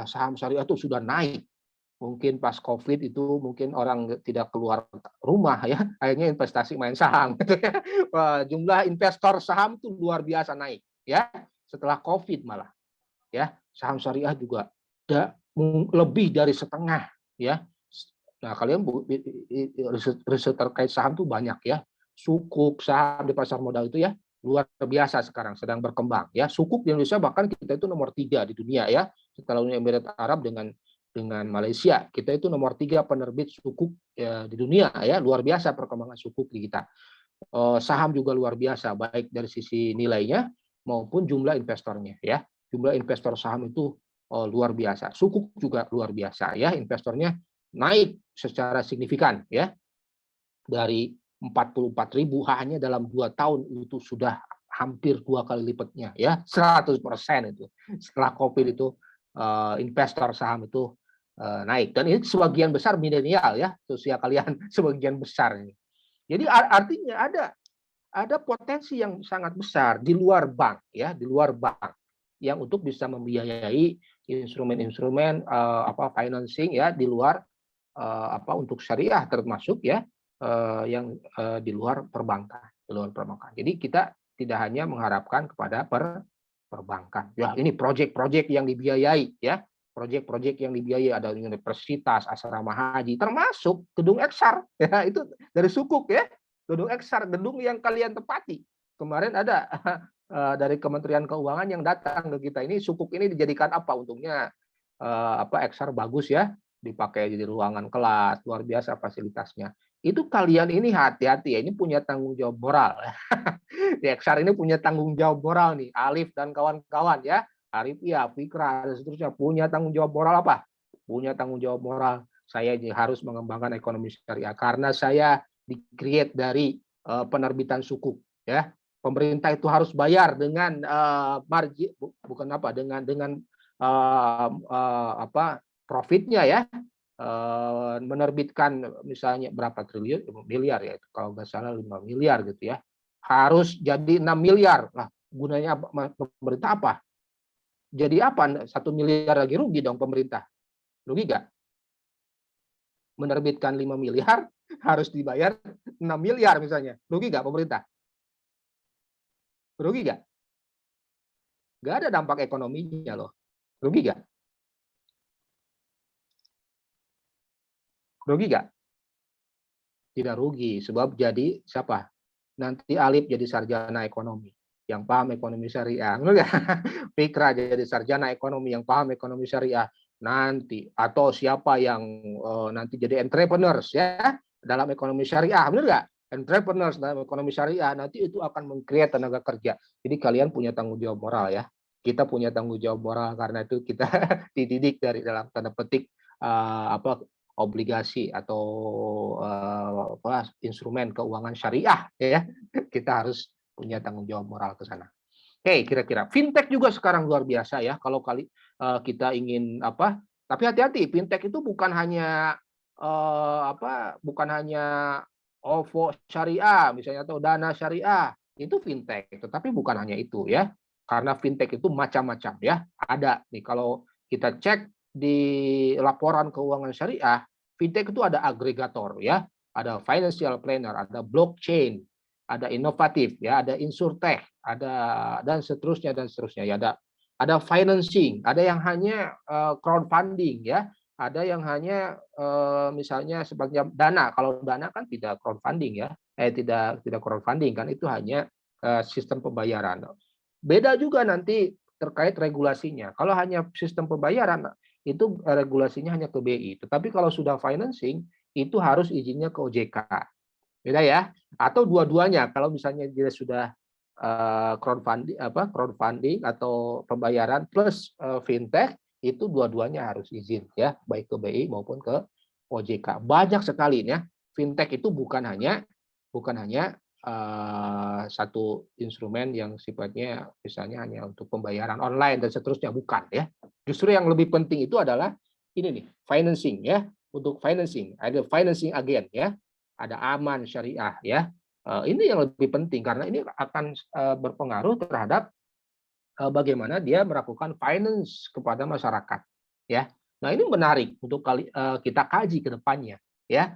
Saham syariah itu sudah naik. Mungkin pas COVID itu mungkin orang tidak keluar rumah ya, akhirnya investasi main saham. Gitu ya. Wah, jumlah investor saham itu luar biasa naik ya setelah COVID malah ya. Saham syariah juga lebih dari setengah ya. Nah, kalian riset terkait saham tuh banyak ya. Sukuk saham di pasar modal itu ya luar biasa sekarang sedang berkembang ya. Sukuk di Indonesia bahkan kita itu nomor 3 di dunia ya. Setelah Uni Emirat Arab dengan Malaysia, kita itu nomor 3 penerbit sukuk ya, di dunia ya. Luar biasa perkembangan sukuk di kita. Saham juga luar biasa baik dari sisi nilainya maupun jumlah investornya ya. Jumlah investor saham itu luar biasa. Sukuk juga luar biasa ya, investornya naik secara signifikan ya. Dari 44.000 hanya dalam 2 tahun itu sudah hampir 2 kali lipatnya ya, 100% itu. Setelah Covid itu investor saham itu naik dan ini sebagian besar milenial ya, usia kalian sebagian besar ini. Jadi artinya ada potensi yang sangat besar di luar bank ya, di luar bank yang untuk bisa membiayai instrumen-instrumen financing ya di luar untuk syariah termasuk ya yang di luar perbankan, Jadi kita tidak hanya mengharapkan kepada perbankan. Ya, ini proyek-proyek yang dibiayai ya. Proyek-proyek yang dibiayai ada universitas, asrama haji, termasuk gedung Eksar ya, itu dari sukuk ya. Gedung Eksar, gedung yang kalian tepati. Kemarin ada dari Kementerian Keuangan yang datang ke kita, ini sukuk ini dijadikan apa untungnya? Eksar bagus ya, dipakai di ruangan kelas, luar biasa fasilitasnya. Itu kalian ini hati-hati ya, ini punya tanggung jawab moral. Di Eksar ini punya tanggung jawab moral nih, Alif dan kawan-kawan ya. Arif ya, Fikra dan seterusnya punya tanggung jawab moral apa? Punya tanggung jawab moral. Saya harus mengembangkan ekonomi syariah karena saya di-create dari penerbitan sukuk ya. Pemerintah itu harus bayar dengan margin dengan profitnya ya. Menerbitkan misalnya berapa triliun miliar ya, kalau nggak salah 5 miliar gitu ya, harus jadi 6 miliar. Nah, gunanya pemerintah apa? Jadi apa? 1 miliar lagi rugi dong pemerintah. Rugi nggak? Menerbitkan 5 miliar harus dibayar 6 miliar misalnya. Rugi nggak pemerintah? Rugi nggak? Nggak ada dampak ekonominya loh. Rugi nggak? Rugi nggak? Tidak rugi, sebab jadi siapa? Nanti Alif jadi sarjana ekonomi yang paham ekonomi syariah, Fikra jadi sarjana ekonomi yang paham ekonomi syariah nanti, atau siapa yang nanti jadi entrepreneurs ya dalam ekonomi syariah, benar nggak? Entrepreneurs dalam ekonomi syariah nanti itu akan meng-create tenaga kerja. Jadi kalian punya tanggung jawab moral ya. Kita punya tanggung jawab moral karena itu kita dididik dari dalam tanda petik obligasi atau instrumen keuangan syariah ya. Kita harus punya tanggung jawab moral ke sana. Oke, kira-kira fintech juga sekarang luar biasa ya. Kalau kita ingin tapi hati-hati, fintech itu bukan hanya OVO syariah misalnya atau Dana syariah. Itu fintech, tetapi bukan hanya itu ya. Karena fintech itu macam-macam ya. Ada nih kalau kita cek di laporan keuangan syariah, fintech itu ada agregator ya, ada financial planner, ada blockchain, ada inovatif ya, ada insurtech, ada dan seterusnya ya, ada financing, ada yang hanya crowdfunding ya, ada yang hanya misalnya sebagai Dana. Kalau Dana kan tidak crowdfunding ya, tidak crowdfunding kan, itu hanya sistem pembayaran. Beda juga nanti terkait regulasinya. Kalau hanya sistem pembayaran itu regulasinya hanya ke BI, tetapi kalau sudah financing itu harus izinnya ke OJK. Beda ya, atau dua-duanya. Kalau misalnya dia sudah crowdfunding atau pembayaran plus fintech, itu dua-duanya harus izin ya, baik ke BI maupun ke OJK. Banyak sekali ya. Fintech itu bukan hanya satu instrumen yang sifatnya misalnya hanya untuk pembayaran online dan seterusnya, bukan ya. Justru yang lebih penting itu adalah ini nih, financing ya. untuk financing, ada financing again ya, ada aman syariah ya. Ini yang lebih penting karena ini akan berpengaruh terhadap bagaimana dia melakukan finance kepada masyarakat ya. Nah, ini menarik untuk kita kaji ke depannya ya.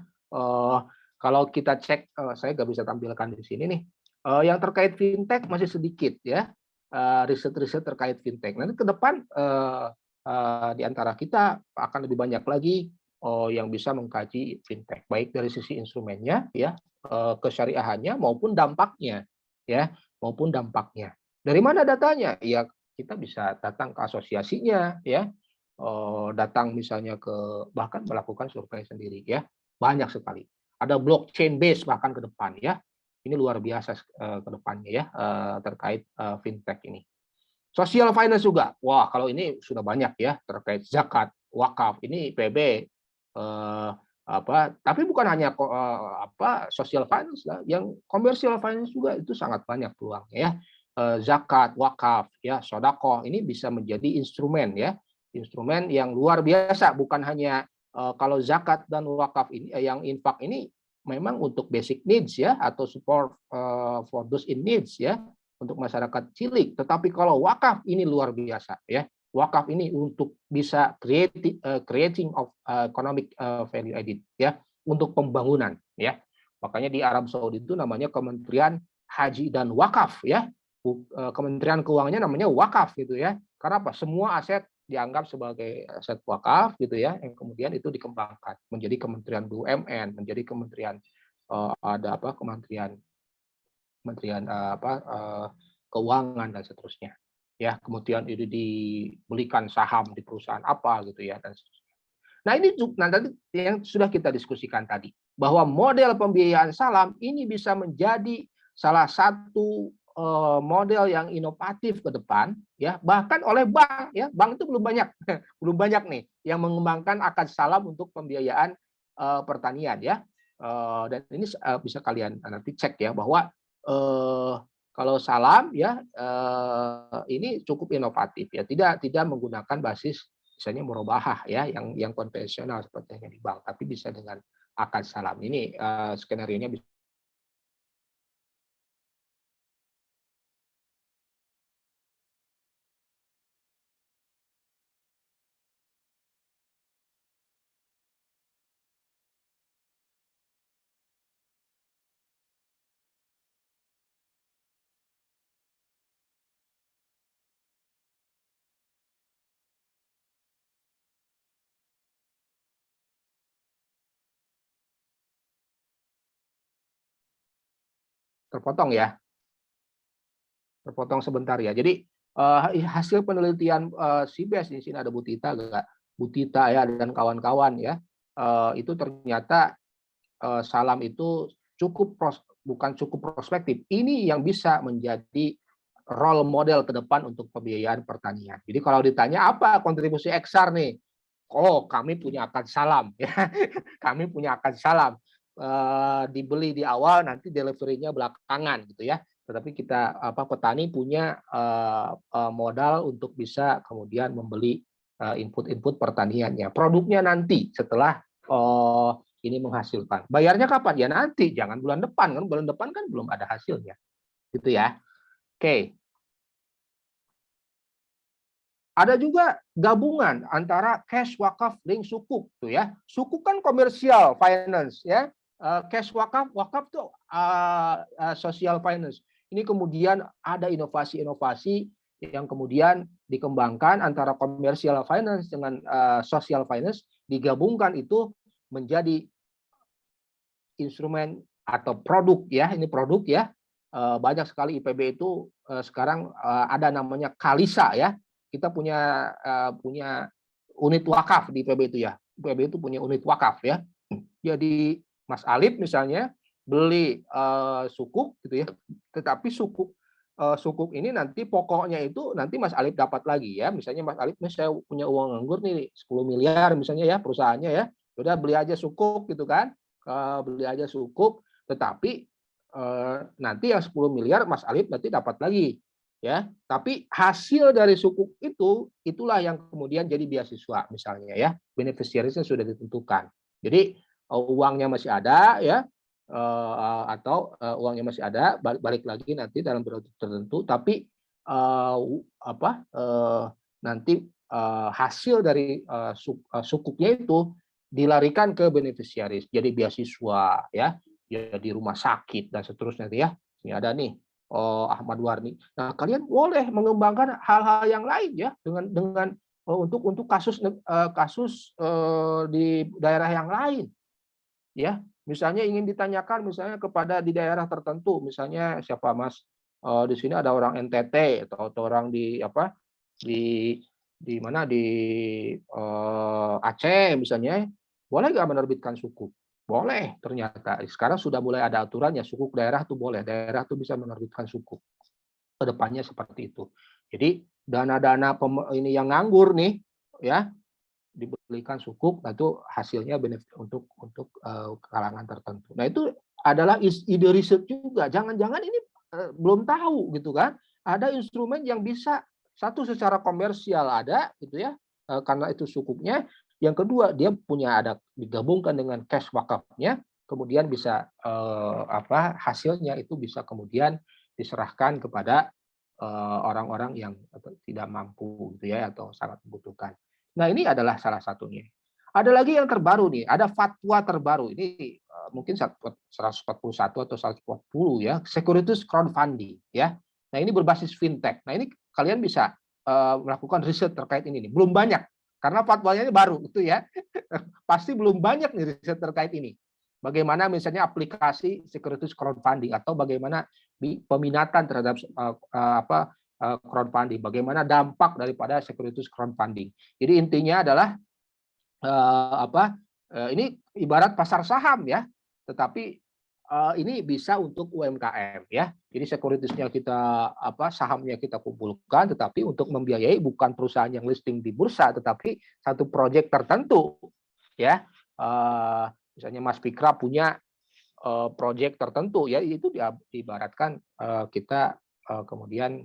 Kalau kita cek, saya nggak bisa tampilkan di sini nih, yang terkait fintech masih sedikit ya, riset-riset terkait fintech. Nanti ke depan di antara kita akan lebih banyak lagi yang bisa mengkaji fintech, baik dari sisi instrumennya ya, kesyariahannya maupun dampaknya ya, maupun dampaknya. Dari mana datanya? Ya kita bisa datang ke asosiasinya ya, datang misalnya ke bahkan melakukan survei sendiri ya, banyak sekali. Ada blockchain base bahkan ke depan ya. Ini luar biasa ke depannya ya, terkait fintech ini. Social finance juga. Wah, kalau ini sudah banyak ya terkait zakat, wakaf. Ini PB tapi bukan hanya social finance lah, yang commercial finance juga itu sangat banyak peluangnya ya. Zakat, wakaf, ya, sedekah ini bisa menjadi instrumen ya, instrumen yang luar biasa. Bukan hanya kalau zakat dan wakaf ini, yang infak ini memang untuk basic needs ya, atau support for those in needs ya, untuk masyarakat cilik. Tetapi kalau wakaf ini luar biasa ya. Wakaf ini untuk bisa creating of economic value added ya, untuk pembangunan ya. Makanya di Arab Saudi itu namanya Kementerian Haji dan Wakaf ya. Kementerian Keuangannya namanya wakaf gitu ya. Karena apa? Semua aset dianggap sebagai aset wakaf gitu ya, yang kemudian itu dikembangkan menjadi Kementerian BUMN, menjadi kementerian kementerian keuangan dan seterusnya. Ya, kemudian itu dibelikan saham di perusahaan apa gitu ya, dan seterusnya. Nah, ini nanti yang sudah kita diskusikan tadi, bahwa model pembiayaan salam ini bisa menjadi salah satu model yang inovatif ke depan ya, bahkan oleh bank ya. Bank itu belum banyak belum banyak nih yang mengembangkan akad salam untuk pembiayaan pertanian ya. Dan ini bisa kalian nanti cek ya, bahwa kalau salam ya ini cukup inovatif ya, tidak menggunakan basis misalnya murabahah ya, yang konvensional seperti yang di bank, tapi bisa dengan akad salam. Ini skenario-nya bisa. Terpotong ya, terpotong sebentar ya. Jadi hasil penelitian CBS di sini ada Butita ya dan kawan-kawan ya, itu ternyata salam itu bukan cukup prospektif. Ini yang bisa menjadi role model ke depan untuk pembiayaan pertanian. Jadi kalau ditanya apa kontribusi Exar nih, oh kami punya akad salam ya, kami punya akad salam. Dibeli di awal, nanti delivery-nya belakangan gitu ya. Tetapi kita petani punya modal untuk bisa kemudian membeli input pertaniannya, produknya nanti setelah ini menghasilkan. Bayarnya kapan? Ya nanti, jangan bulan depan kan, bulan depan kan belum ada hasilnya, gitu ya. Oke. Ada juga gabungan antara cash, wakaf, link, sukuk tuh ya. Sukuk kan komersial finance ya. Cash, wakaf tuh social finance. Ini kemudian ada inovasi-inovasi yang kemudian dikembangkan antara komersial finance dengan social finance, digabungkan itu menjadi instrumen atau produk ya. Ini produk ya. Banyak sekali IPB itu sekarang ada namanya Kalisa ya. Kita punya unit wakaf di IPB itu ya. IPB itu punya unit wakaf ya. Jadi Mas Alif misalnya beli sukuk gitu ya. Tetapi sukuk ini nanti pokoknya itu nanti Mas Alif dapat lagi ya. Misalnya Mas Alif, saya punya uang nganggur nih 10 miliar misalnya ya perusahaannya ya. Udah beli aja sukuk gitu kan. Beli aja sukuk, tetapi nanti yang 10 miliar Mas Alif nanti dapat lagi. Ya, tapi hasil dari sukuk itulah yang kemudian jadi beasiswa misalnya ya, beneficiariesnya sudah ditentukan. Jadi uangnya masih ada ya, atau uangnya masih ada, balik lagi nanti dalam periode tertentu, tapi nanti hasil dari sukuknya itu dilarikan ke beneficiaris, jadi beasiswa ya, jadi rumah sakit dan seterusnya ya. Ini ada nih Ahmad Warni. Nah, kalian boleh mengembangkan hal-hal yang lain ya dengan untuk kasus di daerah yang lain ya. Misalnya ingin ditanyakan misalnya kepada di daerah tertentu, misalnya siapa Mas, di sini ada orang NTT atau orang di apa di mana di Aceh misalnya, boleh nggak menerbitkan sukuk? Boleh, ternyata sekarang sudah mulai ada aturannya, sukuk daerah tuh boleh, daerah tuh bisa menerbitkan sukuk. Kedepannya seperti itu. Jadi dana-dana ini yang nganggur nih, ya diberikan sukuk, itu hasilnya benefit untuk kalangan tertentu. Nah itu adalah ide riset juga. Jangan-jangan ini belum tahu gitu kan? Ada instrumen yang bisa satu secara komersial ada gitu ya, karena itu sukuknya. Yang kedua dia punya ada digabungkan dengan cash wakafnya, kemudian bisa hasilnya itu bisa kemudian diserahkan kepada orang-orang yang tidak mampu gitu ya atau sangat membutuhkan. Nah, ini adalah salah satunya. Ada lagi yang terbaru nih, ada fatwa terbaru. Ini mungkin 141 atau 140 ya, securities crowdfunding ya. Nah, ini berbasis fintech. Nah, ini kalian bisa melakukan riset terkait ini nih. Belum banyak karena fatwanya ini baru gitu ya. Pasti belum banyak nih riset terkait ini. Bagaimana misalnya aplikasi securities crowdfunding atau bagaimana peminatan terhadap crowdfunding, bagaimana dampak daripada securities crowdfunding. Jadi intinya adalah ini ibarat pasar saham ya, tetapi ini bisa untuk UMKM ya. Jadi securitiesnya kita sahamnya kita kumpulkan, tetapi untuk membiayai bukan perusahaan yang listing di bursa, tetapi satu proyek tertentu ya. Misalnya Mas Fikra punya proyek tertentu ya, itu diibaratkan kita kemudian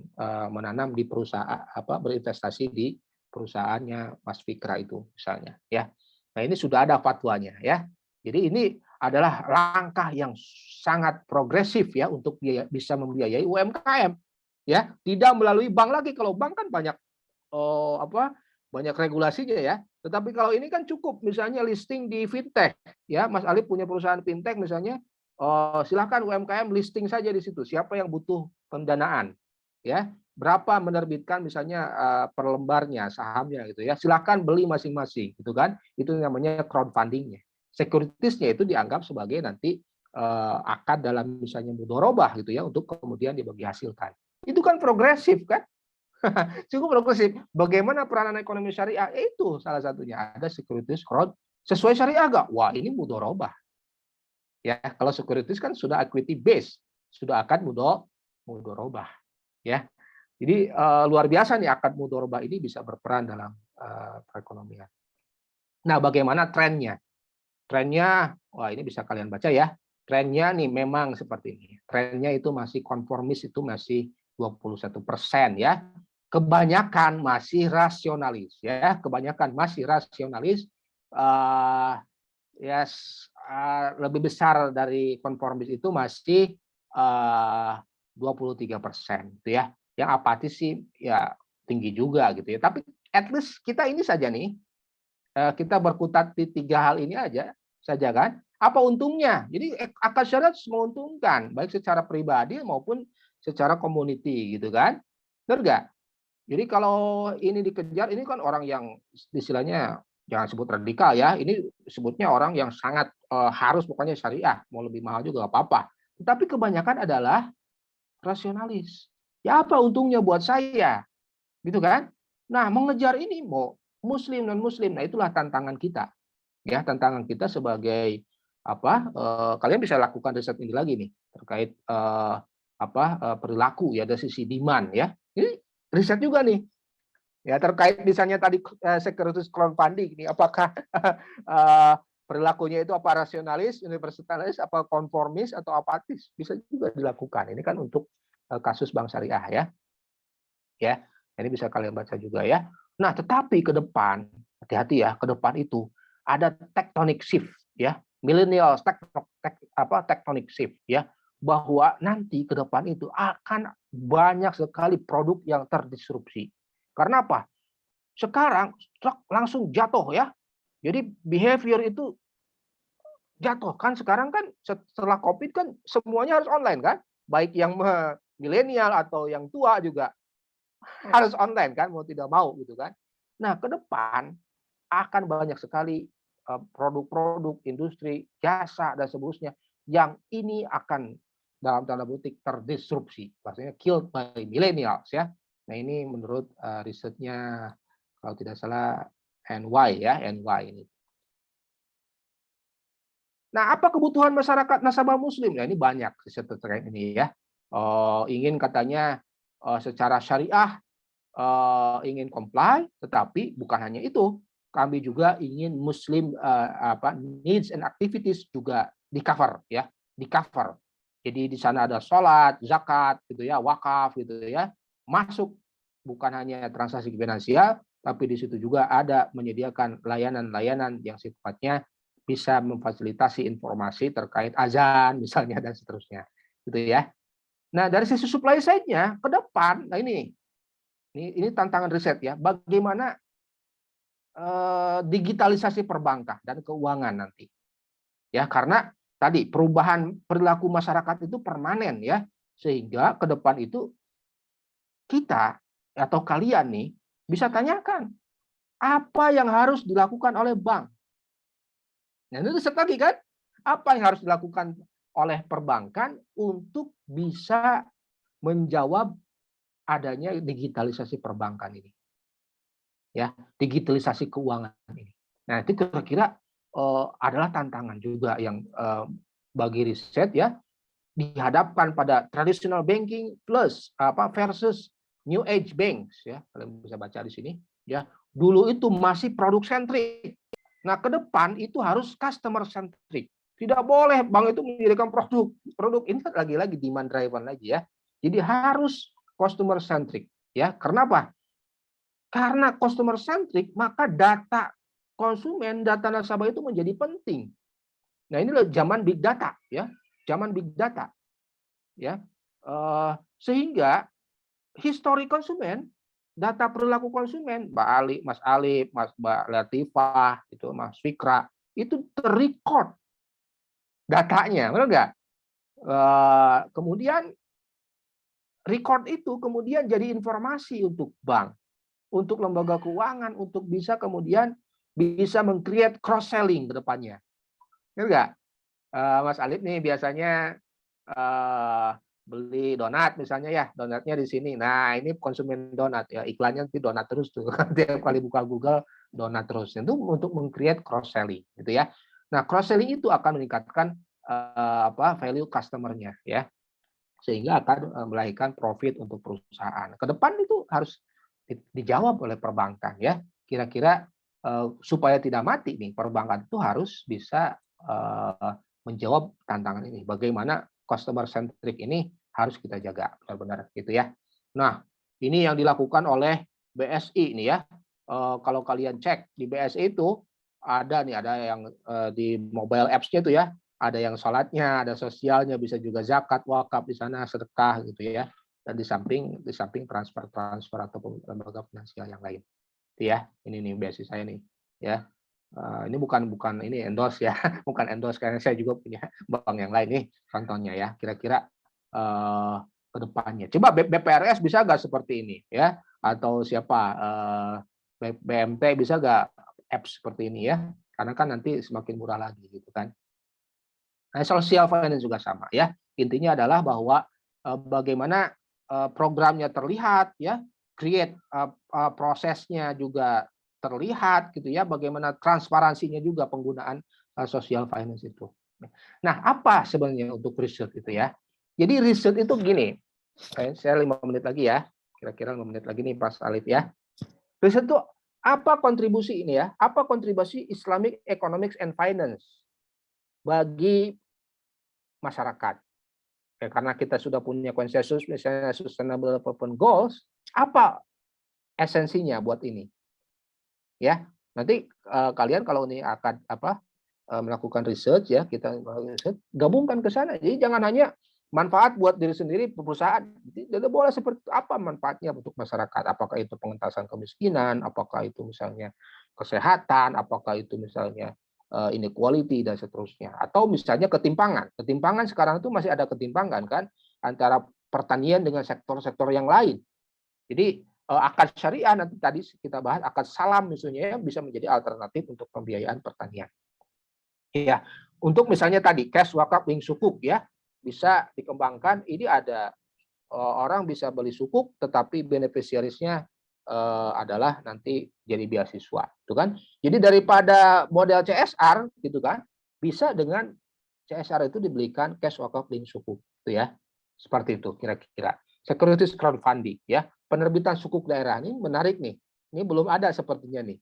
menanam di perusahaan berinvestasi di perusahaannya Mas Fikra itu misalnya ya. Nah, ini sudah ada fatwanya ya. Jadi ini adalah langkah yang sangat progresif ya untuk bisa membiayai UMKM ya, tidak melalui bank lagi. Kalau bank kan banyak banyak regulasinya ya. Tetapi kalau ini kan cukup misalnya listing di fintech ya, Mas Alif punya perusahaan fintech misalnya, silahkan UMKM listing saja di situ. Siapa yang butuh pendanaan ya, berapa menerbitkan misalnya per lembarnya sahamnya gitu ya, silahkan beli masing-masing gitu kan. Itu namanya crowdfundingnya. Securitiesnya itu dianggap sebagai nanti akad dalam misalnya mudharabah gitu ya, untuk kemudian dibagi hasilkan. Itu kan progresif kan. Cukup progresif. Bagaimana peranan ekonomi syariah? Itu salah satunya. Ada securities crowd sesuai syariah nggak? Wah, ini mudharabah. Ya, kalau securities kan sudah equity based, sudah akad mudharabah. Ya. Jadi luar biasa nih akad mudharabah ini bisa berperan dalam perekonomian. Nah, bagaimana trennya? Trennya, wah ini bisa kalian baca ya. Trennya nih memang seperti ini. Trennya itu masih konformis, itu masih 21% ya. Kebanyakan masih rasionalis ya. Kebanyakan masih rasionalis. Lebih besar dari konformis itu masih 23% gitu ya. Yang apatis sih ya tinggi juga gitu ya. Tapi at least kita ini saja nih, kita berkutat di 3 hal ini aja saja kan. Apa untungnya? Jadi akad syariat menguntungkan baik secara pribadi maupun secara community gitu kan. Benar nggak? Jadi kalau ini dikejar, ini kan orang yang istilahnya jangan sebut radikal ya. Ini sebutnya orang yang sangat harus pokoknya syariah, mau lebih mahal juga nggak apa-apa. Tetapi kebanyakan adalah rasionalis. Ya apa untungnya buat saya? Gitu kan? Nah, mengejar ini mau muslim non muslim, nah itulah tantangan kita. Ya, tantangan kita sebagai kalian bisa lakukan riset ini lagi nih terkait perilaku ya, dari sisi demand ya. Ini riset juga nih. Ya, terkait misalnya tadi securities crowdfunding ini, apakah perilakunya itu apa rasionalis, universalalis, apa konformis atau apatis, bisa juga dilakukan. Ini kan untuk kasus bank syariah ya. Ya, ini bisa kalian baca juga ya. Nah, tetapi ke depan hati-hati ya, ke depan itu ada tectonic shift ya, millennials, tectonic shift, ya, bahwa nanti ke depan itu akan banyak sekali produk yang terdisrupsi. Karena apa? Sekarang langsung jatuh ya. Jadi behavior itu jatuh kan, sekarang kan setelah COVID kan semuanya harus online kan, baik yang milenial atau yang tua juga harus online kan, mau tidak mau gitu kan. Nah, ke depan akan banyak sekali produk-produk, industri, jasa dan seterusnya yang ini akan dalam tanda petik terdisrupsi, maksudnya killed by millennials ya. Nah, ini menurut risetnya kalau tidak salah NY ya, NY ini. Nah, apa kebutuhan masyarakat nasabah muslim? Nah, ini banyak riset terkait ini ya. Ingin katanya secara syariah ingin comply, tetapi bukan hanya itu. Kami juga ingin muslim needs and activities juga di cover ya, di cover. Jadi di sana ada sholat, zakat gitu ya, wakaf gitu ya. Masuk bukan hanya transaksi finansial, tapi di situ juga ada menyediakan layanan-layanan yang sifatnya bisa memfasilitasi informasi terkait azan misalnya dan seterusnya gitu ya. Nah, dari sisi supply side-nya ke depan, nah ini tantangan riset ya, bagaimana digitalisasi perbankan dan keuangan nanti. Ya, karena tadi perubahan perilaku masyarakat itu permanen ya, sehingga ke depan itu kita atau kalian nih bisa tanyakan apa yang harus dilakukan oleh bank. Nah, itu riset lagi kan, apa yang harus dilakukan oleh perbankan untuk bisa menjawab adanya digitalisasi perbankan ini. Ya, digitalisasi keuangan ini. Nah, itu kira-kira adalah tantangan juga yang bagi riset ya, dihadapkan pada traditional banking plus versus new age banks ya. Kalian bisa baca di sini ya. Dulu itu masih produk centric. Nah, ke depan itu harus customer centric. Tidak boleh bank itu menyediakan produk ini lagi-lagi demand driven lagi ya. Jadi harus customer centric ya. Kenapa? Karena customer centric, maka data konsumen, data nasabah itu menjadi penting. Nah, inilah zaman big data ya, zaman big data ya. Sehingga histori konsumen, data perilaku konsumen, Mas Alif, Mbak Latifah, itu Mas Fikra, itu terrecord datanya, benar nggak? Kemudian record itu kemudian jadi informasi untuk bank, untuk lembaga keuangan, untuk bisa kemudian bisa meng-create cross-selling ke depannya. Benar nggak? Mas Alif nih biasanya beli donat misalnya ya, donatnya di sini. Nah, ini konsumen donat ya, iklannya nanti donat terus tuh. Tiap kali buka Google donat terus. Itu untuk meng-create cross-selling gitu ya. Nah, cross-selling itu akan meningkatkan value customer-nya ya. Sehingga akan melahirkan profit untuk perusahaan. Ke depan itu harus dijawab oleh perbankan ya. Kira-kira supaya tidak mati nih, perbankan itu harus bisa menjawab tantangan ini. Bagaimana customer centric ini harus kita jaga benar-benar gitu ya. Nah, ini yang dilakukan oleh BSI ini ya. Kalau kalian cek di BSI itu ada yang di mobile apps-nya itu ya, ada yang sholatnya, ada sosialnya, bisa juga zakat, wakaf di sana, sedekah gitu ya. Dan di samping transfer atau lembaga finansial yang lain. Itu ya, ini nih BSI saya nih ya. Ini bukan ini endorse ya, bukan endorse karena saya juga punya bank yang lain nih contohnya ya. Kira-kira ke depannya. Coba BPRS bisa nggak seperti ini ya? Atau siapa BMT bisa nggak apps seperti ini ya? Karena kan nanti semakin murah lagi gitu kan. Nah, social finance juga sama ya. Intinya adalah bahwa bagaimana programnya terlihat ya, create prosesnya juga terlihat gitu ya, bagaimana transparansinya juga penggunaan social finance itu. Nah, apa sebenarnya untuk riset itu ya? Jadi riset itu begini, saya 5 menit lagi ya, kira-kira 5 menit lagi nih Pas Alif ya. Riset itu apa kontribusi ini ya? Apa kontribusi Islamic Economics and Finance bagi masyarakat? Ya, karena kita sudah punya konsensus misalnya Sustainable Development Goals, apa esensinya buat ini? Ya, nanti kalian kalau ini akan melakukan research ya, kita research, gabungkan ke sana. Jadi jangan hanya manfaat buat diri sendiri perusahaan. Jadi boleh seperti apa manfaatnya untuk masyarakat? Apakah itu pengentasan kemiskinan, apakah itu misalnya kesehatan, apakah itu misalnya inequality dan seterusnya, atau misalnya ketimpangan. Ketimpangan sekarang itu masih ada ketimpangan kan antara pertanian dengan sektor-sektor yang lain. Jadi akad syariah nanti tadi kita bahas akad salam misalnya ya, bisa menjadi alternatif untuk pembiayaan pertanian. Ya, untuk misalnya tadi cash wakaf wing sukuk ya bisa dikembangkan. Ini ada orang bisa beli sukuk, tetapi beneficiarisnya adalah nanti jadi beasiswa, itu kan? Jadi daripada model CSR gitu kan, bisa dengan CSR itu dibelikan cash wakaf wing sukuk, itu ya, seperti itu kira-kira. Securities crowdfunding ya, penerbitan sukuk daerah ini menarik nih. Ini belum ada sepertinya nih.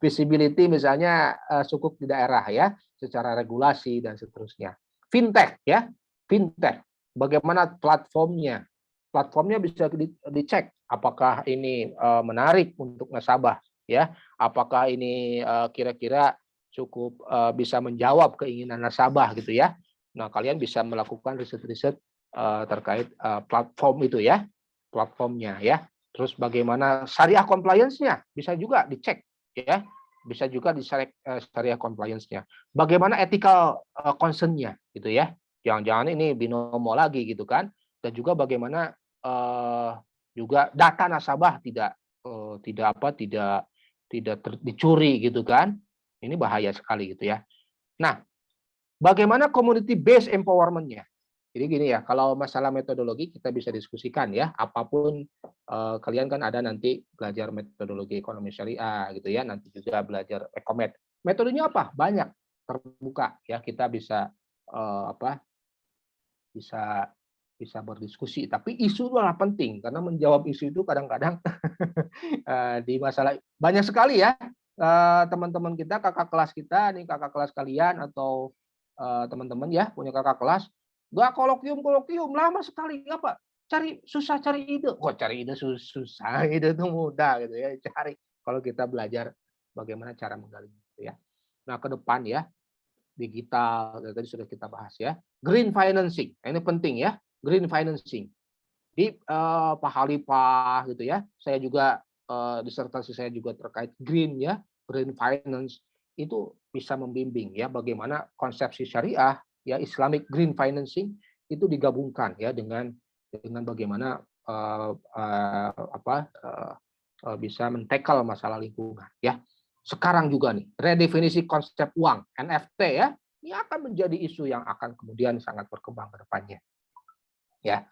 Visibility misalnya sukuk di daerah ya, secara regulasi dan seterusnya. Fintech ya, fintech. Bagaimana platformnya? Platformnya bisa dicek apakah ini menarik untuk nasabah ya, apakah ini kira-kira cukup bisa menjawab keinginan nasabah gitu ya. Nah, kalian bisa melakukan riset-riset terkait platform itu ya, platformnya ya. Terus bagaimana syariah compliance-nya bisa juga dicek ya, bisa juga dicek syariah compliance-nya. Bagaimana ethical concern-nya gitu ya. Jangan-jangan ini binomo lagi gitu kan. Dan juga bagaimana juga data nasabah tidak dicuri gitu kan. Ini bahaya sekali gitu ya. Nah, bagaimana community based empowerment-nya? Jadi gini ya, kalau masalah metodologi kita bisa diskusikan ya, apapun kalian kan ada nanti belajar metodologi ekonomi syariah gitu ya, nanti juga belajar ekonomet. Metodenya apa? Banyak, terbuka ya, kita bisa bisa berdiskusi. Tapi isu adalah penting karena menjawab isu itu kadang-kadang di masalah banyak sekali ya teman-teman kita, kakak kelas kita, nih kakak kelas kalian atau teman-teman ya punya kakak kelas. Nggak kolokium lama sekali apa susah cari ide kok cari ide susah ide itu mudah gitu ya cari kalau kita belajar bagaimana cara menggali gitu ya. Nah ke depan ya digital tadi sudah kita bahas ya, green financing ini penting ya, green financing di Pak Halifah gitu ya, saya juga disertasi saya juga terkait green ya, green finance itu bisa membimbing ya bagaimana konsepsi syariah ya Islamic green financing itu digabungkan ya dengan bagaimana bisa men-tackle masalah lingkungan ya. Sekarang juga nih redefinisi konsep uang NFT ya, ini akan menjadi isu yang akan kemudian sangat berkembang ke depannya ya.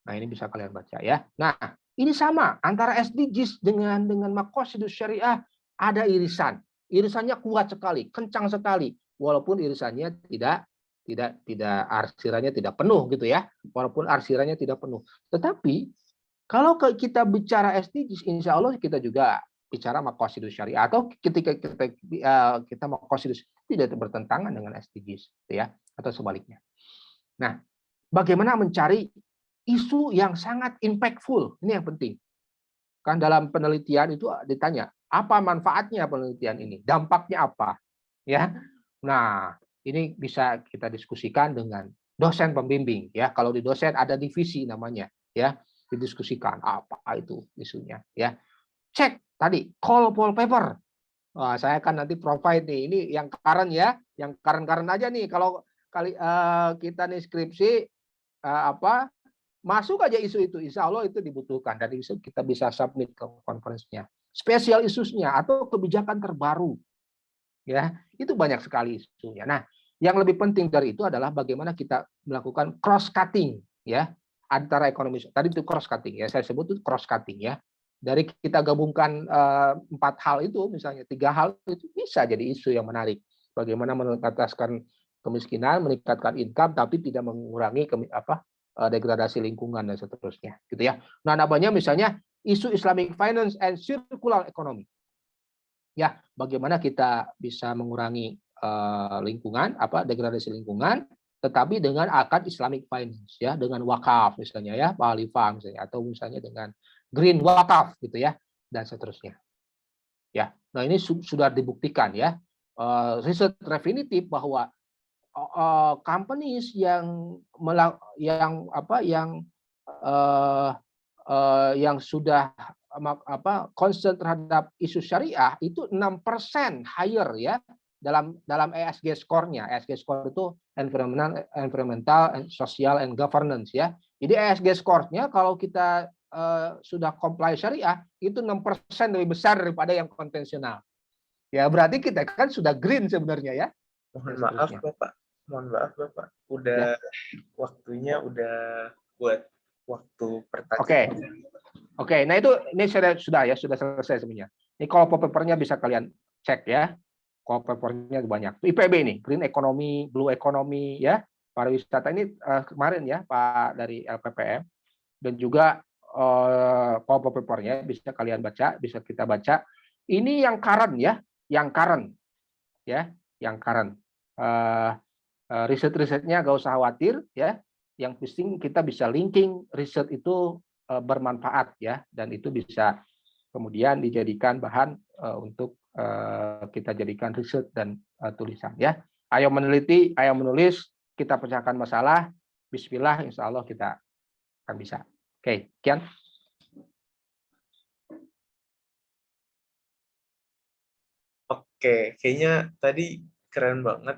Nah ini bisa kalian baca ya. Nah ini sama antara SDGs dengan maqasidus syariah ada irisan. Irisannya kuat sekali, kencang sekali. Walaupun irisannya tidak arsirannya tidak penuh gitu ya. Walaupun arsirannya tidak penuh. Tetapi kalau kita bicara SDGs, insya Allah kita juga bicara maqasidus syariah atau ketika kita maqasidus tidak bertentangan dengan SDGs gitu ya atau sebaliknya. Nah, bagaimana mencari isu yang sangat impactful, ini yang penting. Kan dalam penelitian itu ditanya, apa manfaatnya penelitian ini? Dampaknya apa? Ya. Nah, ini bisa kita diskusikan dengan dosen pembimbing ya. Kalau di dosen ada divisi namanya ya, didiskusikan apa itu isunya ya. Cek tadi call paper. Wah, saya akan nanti provide nih. Ini yang current ya, yang current aja nih. Kalau kita nih skripsi masuk aja isu itu, insya Allah itu dibutuhkan dan itu kita bisa submit ke konferensinya. Spesial isusnya atau kebijakan terbaru, ya itu banyak sekali isunya. Nah, yang lebih penting dari itu adalah bagaimana kita melakukan cross cutting, ya antara ekonomi. Tadi itu cross cutting, ya saya sebut itu cross cutting, ya. Dari kita gabungkan 4 hal itu, misalnya 3 hal itu bisa jadi isu yang menarik. Bagaimana menuntaskan kemiskinan, meningkatkan income, tapi tidak mengurangi degradasi lingkungan dan seterusnya, gitu ya. Nah, namanya misalnya isu Islamic Finance and Circular Economy. Ya, bagaimana kita bisa mengurangi lingkungan, degradasi lingkungan, tetapi dengan akad Islamic Finance, ya, dengan wakaf misalnya, ya, Pak Halifah misalnya, atau misalnya dengan green wakaf, gitu ya, dan seterusnya. Ya, nah ini sudah dibuktikan, ya. riset definitif bahwa companies yang yang sudah concern terhadap isu syariah itu 6% higher ya dalam ESG score-nya. ESG score itu environmental, social and governance ya. Jadi ESG score-nya kalau kita sudah comply syariah itu 6% lebih besar daripada yang konvensional. Ya berarti kita kan sudah green sebenarnya ya. Mohon maaf Bapak. Mohon maaf Bapak. Udah waktunya udah buat waktu pertanyaan. Oke, nah ini sudah selesai sebenarnya. Ini call for paper-nya bisa kalian cek ya. Call for paper-nya banyak. IPB nih, green economy, blue economy ya. Pariwisata ini kemarin ya Pak dari LPPM, dan juga call for paper-nya bisa kalian baca, bisa kita baca. Ini yang current ya, yang current. Riset-risetnya gak usah khawatir ya. Yang penting kita bisa linking riset itu bermanfaat ya, dan itu bisa kemudian dijadikan bahan untuk kita jadikan riset dan tulisan ya. Ayo meneliti, ayo menulis, kita pecahkan masalah. Bismillah, insya Allah kita akan bisa. Oke, sekian. Oke, kayaknya tadi keren banget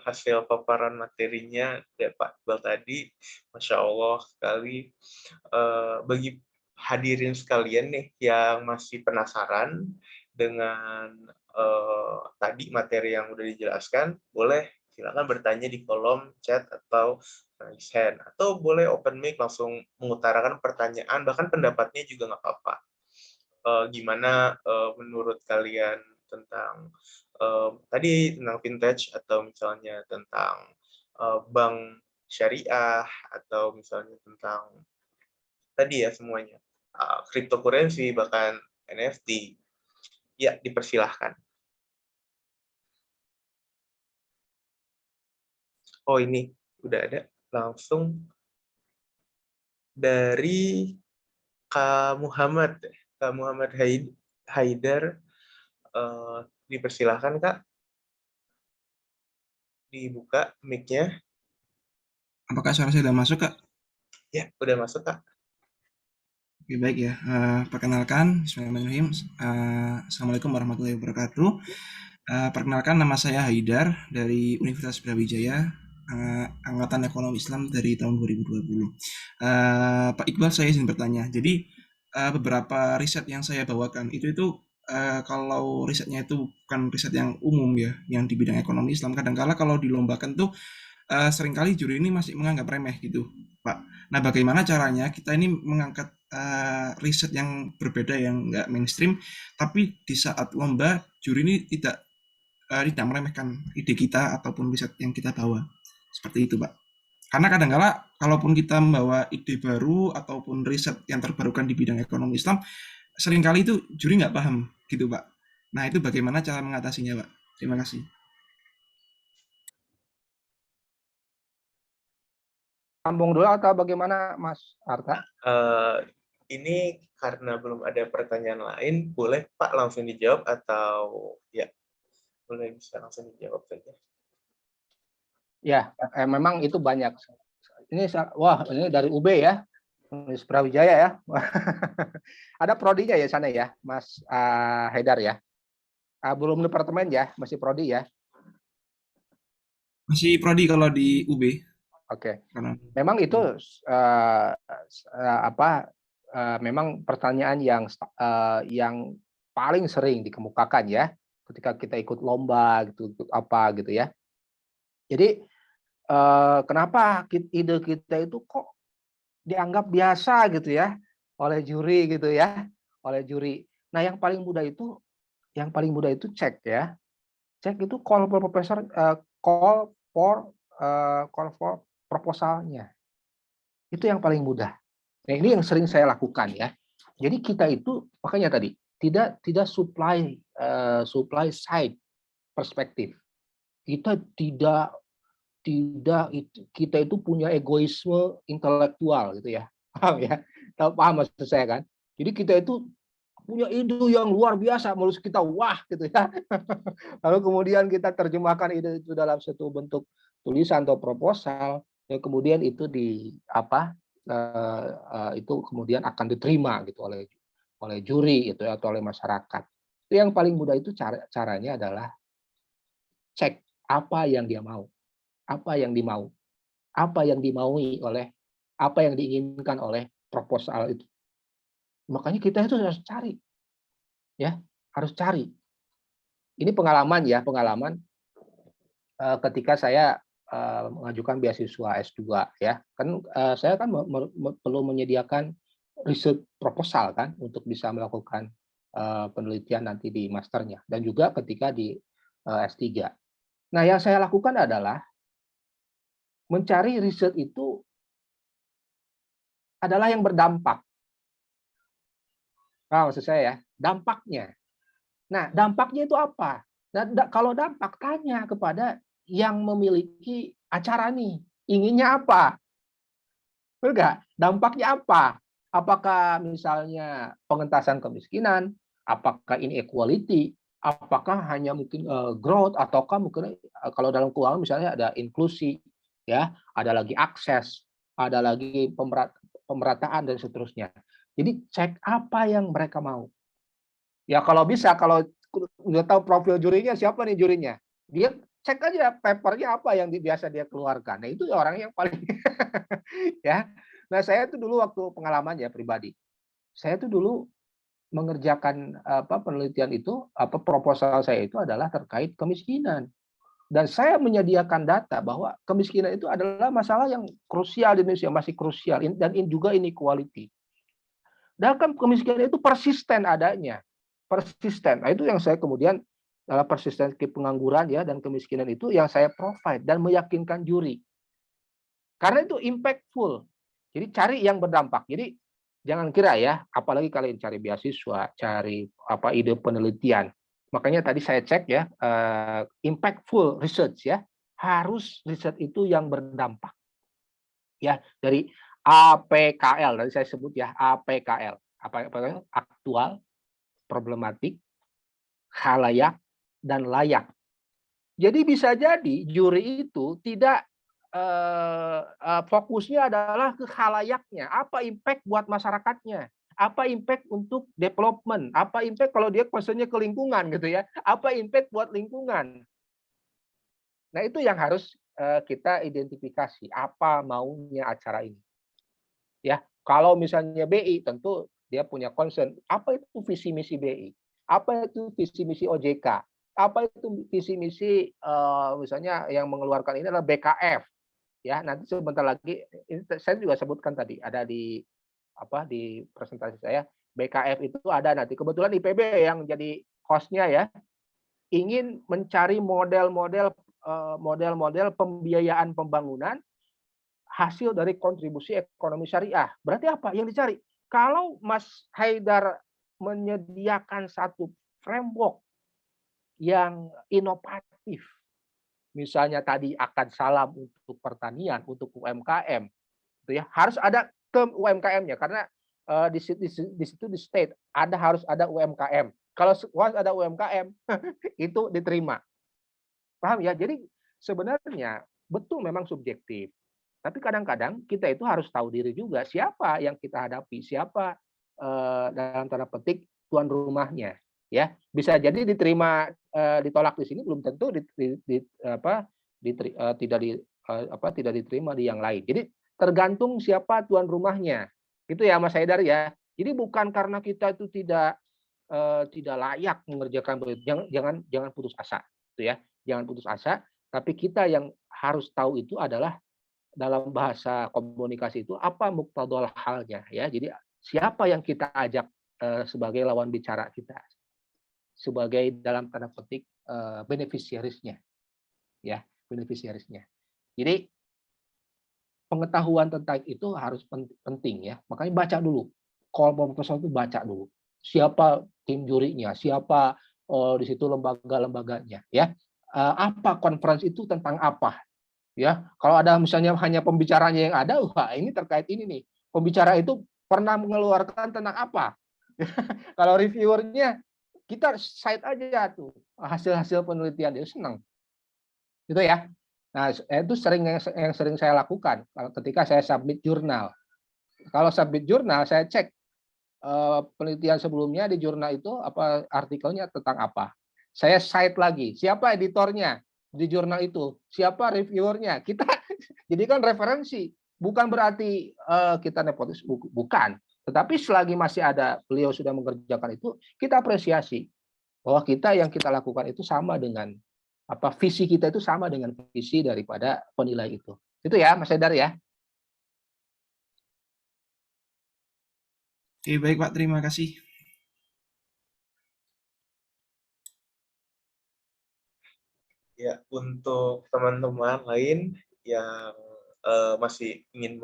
hasil paparan materinya ya Pak Iqbal tadi. Masya Allah sekali. Bagi hadirin sekalian nih yang masih penasaran dengan tadi materi yang udah dijelaskan, boleh silakan bertanya di kolom chat atau raise hand, atau boleh open mic langsung mengutarakan pertanyaan, bahkan pendapatnya juga nggak apa-apa. Gimana menurut kalian tentang tadi tentang vintage, atau misalnya tentang bank syariah, atau misalnya tentang tadi ya semuanya cryptocurrency, bahkan NFT, ya dipersilahkan. Oh ini udah ada langsung dari Kak Muhammad Haidar. Dipersilahkan Kak, dibuka mic-nya. Apakah suara saya sudah masuk, Kak? Ya, udah masuk Kak. Oke, baik ya. Perkenalkan, bismillahirrahmanirrahim. Assalamualaikum warahmatullahi wabarakatuh. Perkenalkan, nama saya Haidar dari Universitas Brawijaya, Angkatan Ekonomi Islam dari tahun 2020. Pak Iqbal, saya izin bertanya. Jadi, beberapa riset yang saya bawakan itu kalau risetnya itu bukan riset yang umum ya, yang di bidang ekonomi Islam, kadang-kala kalau dilombakan tuh seringkali juri ini masih menganggap remeh gitu, Pak. Nah, bagaimana caranya kita ini mengangkat riset yang berbeda, yang nggak mainstream, tapi di saat lomba juri ini tidak meremehkan ide kita ataupun riset yang kita bawa, seperti itu, Pak. Karena kadang-kala kalaupun kita membawa ide baru ataupun riset yang terbarukan di bidang ekonomi Islam, seringkali itu juri nggak paham gitu, Pak. Nah, itu bagaimana cara mengatasinya, Pak? Terima kasih. Sambung dulu atau bagaimana Mas Arta? Ini karena belum ada pertanyaan lain, boleh Pak langsung dijawab, atau ya boleh bisa langsung dijawab saja. Ya, memang itu banyak. Ini dari UB ya, Universitas Brawijaya ya. Ada prodinya ya sana ya, Mas Haidar ya. Belum departemen ya, masih prodi ya. Masih prodi kalau di UB. Oke. Memang itu memang pertanyaan yang paling sering dikemukakan ya ketika kita ikut lomba gitu, ikut apa gitu ya. Jadi kenapa ide kita itu kok dianggap biasa gitu ya oleh juri gitu ya, oleh juri. Nah, yang paling mudah itu cek ya. Cek itu call for proposalnya. Itu yang paling mudah. Nah, ini yang sering saya lakukan ya. Jadi kita itu makanya tadi tidak supply side perspektif. Kita kita itu punya egoisme intelektual gitu ya. Paham ya? Paham maksud saya kan? Jadi kita itu punya ide yang luar biasa, menurut kita wah gitu ya. Lalu kemudian kita terjemahkan ide itu dalam satu bentuk tulisan atau proposal, dan kemudian itu itu kemudian akan diterima gitu oleh juri itu atau oleh masyarakat. Itu yang paling mudah itu caranya adalah cek apa yang dia mau, apa yang dimau, apa yang dimaui oleh, apa yang diinginkan oleh proposal itu. Makanya kita itu harus cari, ya, harus cari. Ini pengalaman ya, ketika saya mengajukan beasiswa S2 ya. Kan saya kan perlu menyediakan riset proposal kan untuk bisa melakukan penelitian nanti di masternya dan juga ketika di S3. Nah, yang saya lakukan adalah mencari riset itu adalah yang berdampak. Nah, maksud saya ya, dampaknya. Nah, dampaknya itu apa? Nah, kalau dampak, tanya kepada yang memiliki acara nih, inginnya apa? Betul nggak? Dampaknya apa? Apakah misalnya pengentasan kemiskinan? Apakah inequality? Apakah hanya mungkin growth? Ataukah mungkin kalau dalam keuangan misalnya ada inklusi, ya, ada lagi akses, ada lagi pemerataan dan seterusnya. Jadi cek apa yang mereka mau. Ya kalau bisa, kalau udah tahu profil jurinya siapa nih jurinya, dia cek aja papernya apa yang biasa dia keluarkan. Nah itu orang yang paling ya. Nah saya tuh dulu waktu pengalaman ya pribadi, saya tuh dulu mengerjakan penelitian itu, proposal saya itu adalah terkait kemiskinan. Dan saya menyediakan data bahwa kemiskinan itu adalah masalah yang krusial di Indonesia, masih krusial, dan juga inequality. Dan kan kemiskinan itu persisten adanya. Persisten. Nah, itu yang saya kemudian dalam persisten pengangguran ya dan kemiskinan itu yang saya provide dan meyakinkan juri. Karena itu impactful. Jadi cari yang berdampak. Jadi jangan kira ya, apalagi kalian cari beasiswa, cari ide penelitian. Makanya tadi saya cek ya, impactful research ya, harus riset itu yang berdampak. Ya, dari APKL, tadi saya sebut ya APKL. APKL, aktual, problematik, khalayak, dan layak. Jadi bisa jadi juri itu tidak fokusnya adalah ke khalayaknya. Apa impact buat masyarakatnya? Apa impact untuk development? Apa impact kalau dia concernnya ke lingkungan gitu ya? Apa impact buat lingkungan? Nah itu yang harus kita identifikasi. Apa maunya acara ini? Ya, kalau misalnya BI tentu dia punya concern. Apa itu visi misi BI? Apa itu visi misi OJK? Apa itu visi misi misalnya yang mengeluarkan ini adalah BKF? Ya, nanti sebentar lagi ini saya juga sebutkan tadi ada di presentasi saya. BKF itu ada nanti. Kebetulan IPB yang jadi hostnya ya, ingin mencari model-model pembiayaan pembangunan hasil dari kontribusi ekonomi syariah. Berarti apa yang dicari? Kalau Mas Haidar menyediakan satu framework yang inovatif, misalnya tadi akad salam untuk pertanian, untuk UMKM, itu ya harus ada term UMKM-nya karena di situ di state harus ada UMKM. Kalau ada UMKM itu diterima. Paham ya? Jadi sebenarnya betul memang subjektif. Tapi kadang-kadang kita itu harus tahu diri juga siapa yang kita hadapi, siapa dalam tanda petik tuan rumahnya. Ya, bisa jadi diterima ditolak di sini belum tentu tidak diterima di yang lain. Jadi tergantung siapa tuan rumahnya. Itu ya Mas Haidar ya. Jadi bukan karena kita itu tidak layak mengerjakan, jangan putus asa, itu ya. Jangan putus asa, tapi kita yang harus tahu itu adalah dalam bahasa komunikasi itu apa muqtadal halnya ya. Jadi siapa yang kita ajak sebagai lawan bicara kita, sebagai dalam tanda petik beneficiaries-nya ya, beneficiaries-nya. Jadi pengetahuan tentang itu harus penting ya. Makanya baca dulu. Kalau proposal itu baca dulu. Siapa tim jurinya, siapa di situ lembaga-lembaganya ya. Apa conference itu tentang apa? Ya, kalau ada misalnya hanya pembicaranya yang ada, wah ini terkait ini nih. Pembicara itu pernah mengeluarkan tentang apa? Kalau reviewernya kita cite aja tuh hasil-hasil penelitian, dia senang. Gitu ya. Nah, itu yang sering saya lakukan kalau ketika saya submit jurnal. Kalau submit jurnal, saya cek penelitian sebelumnya di jurnal itu apa artikelnya tentang apa. Saya cite lagi, siapa editornya di jurnal itu, siapa reviewernya. Kita jadikan referensi. Bukan berarti kita nepotis, bukan. Tetapi selagi masih ada beliau sudah mengerjakan itu, kita apresiasi bahwa yang kita lakukan itu sama dengan visi kita itu sama dengan visi daripada penilai itu. Itu ya, Mas Edar ya. Oke, baik Pak, terima kasih. Ya, untuk teman-teman lain yang masih ingin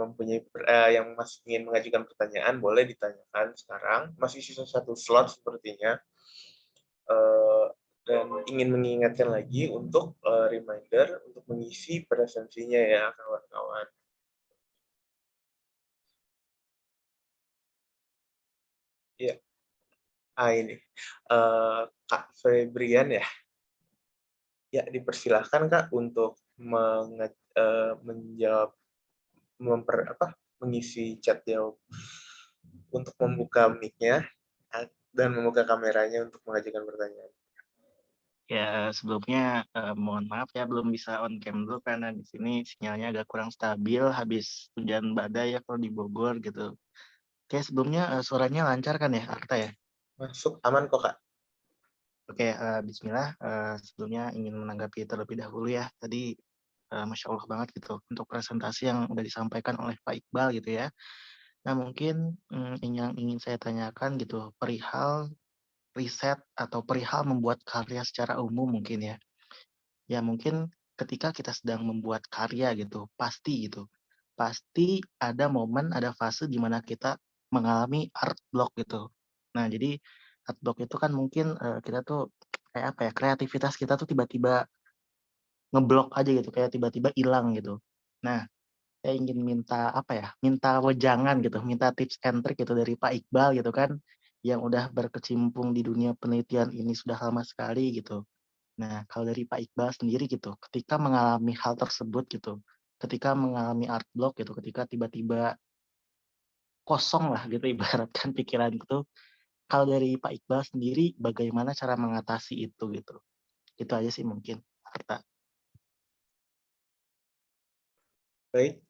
yang masih ingin mengajukan pertanyaan, boleh ditanyakan sekarang. Masih sisa 1 slot sepertinya. Dan ingin mengingatkan lagi untuk reminder untuk mengisi presensinya ya, kawan-kawan. Ya, ini Kak Febrian ya. Ya, dipersilahkan Kak untuk menjawab, mengisi chat jawab untuk membuka mic-nya dan membuka kameranya untuk mengajukan pertanyaan. Ya, sebelumnya mohon maaf ya belum bisa on cam dulu karena di sini sinyalnya agak kurang stabil habis hujan badai ya kalau di Bogor gitu. Oke, sebelumnya suaranya lancar kan ya, Arta ya? Masuk aman kok Kak. Oke, bismillah. Sebelumnya ingin menanggapi terlebih dahulu ya. Tadi Masya Allah banget gitu untuk presentasi yang udah disampaikan oleh Pak Iqbal gitu ya. Nah, mungkin yang ingin saya tanyakan gitu perihal riset atau perihal membuat karya secara umum mungkin ya. Ya mungkin ketika kita sedang membuat karya gitu, pasti ada momen, ada fase di mana kita mengalami art block gitu. Nah, jadi art block itu kan mungkin kita tuh kayak apa ya, kreativitas kita tuh tiba-tiba ngeblok aja gitu, kayak tiba-tiba hilang gitu. Nah, saya ingin minta apa ya, minta wejangan gitu, minta tips and trick gitu dari Pak Iqbal gitu kan, yang udah berkecimpung di dunia penelitian ini sudah lama sekali gitu. Nah, kalau dari Pak Iqbal sendiri gitu, ketika mengalami hal tersebut gitu, ketika mengalami art block gitu, ketika tiba-tiba kosong lah gitu ibaratkan pikiran itu, kalau dari Pak Iqbal sendiri bagaimana cara mengatasi itu gitu? Itu aja sih mungkin, Arta. Baik,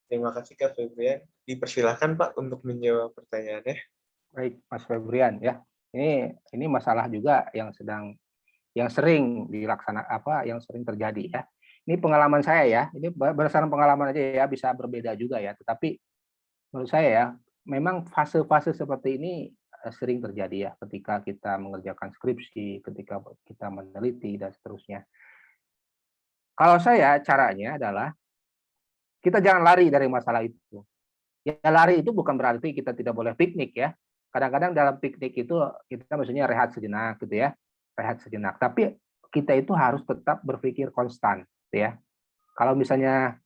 terima kasih Kak Febrian. Dipersilahkan Pak untuk menjawab pertanyaannya. Baik, Mas Febrian ya. Ini masalah juga yang sering yang sering terjadi ya. Ini pengalaman saya ya. Ini berdasarkan pengalaman aja ya, bisa berbeda juga ya. Tetapi menurut saya ya, memang fase-fase seperti ini sering terjadi ya ketika kita mengerjakan skripsi, ketika kita meneliti dan seterusnya. Kalau saya caranya adalah kita jangan lari dari masalah itu. Ya lari itu bukan berarti kita tidak boleh piknik ya. Kadang-kadang dalam piknik itu kita maksudnya rehat sejenak gitu ya. Rehat sejenak. Tapi kita itu harus tetap berpikir konstan gitu ya. Kalau misalnya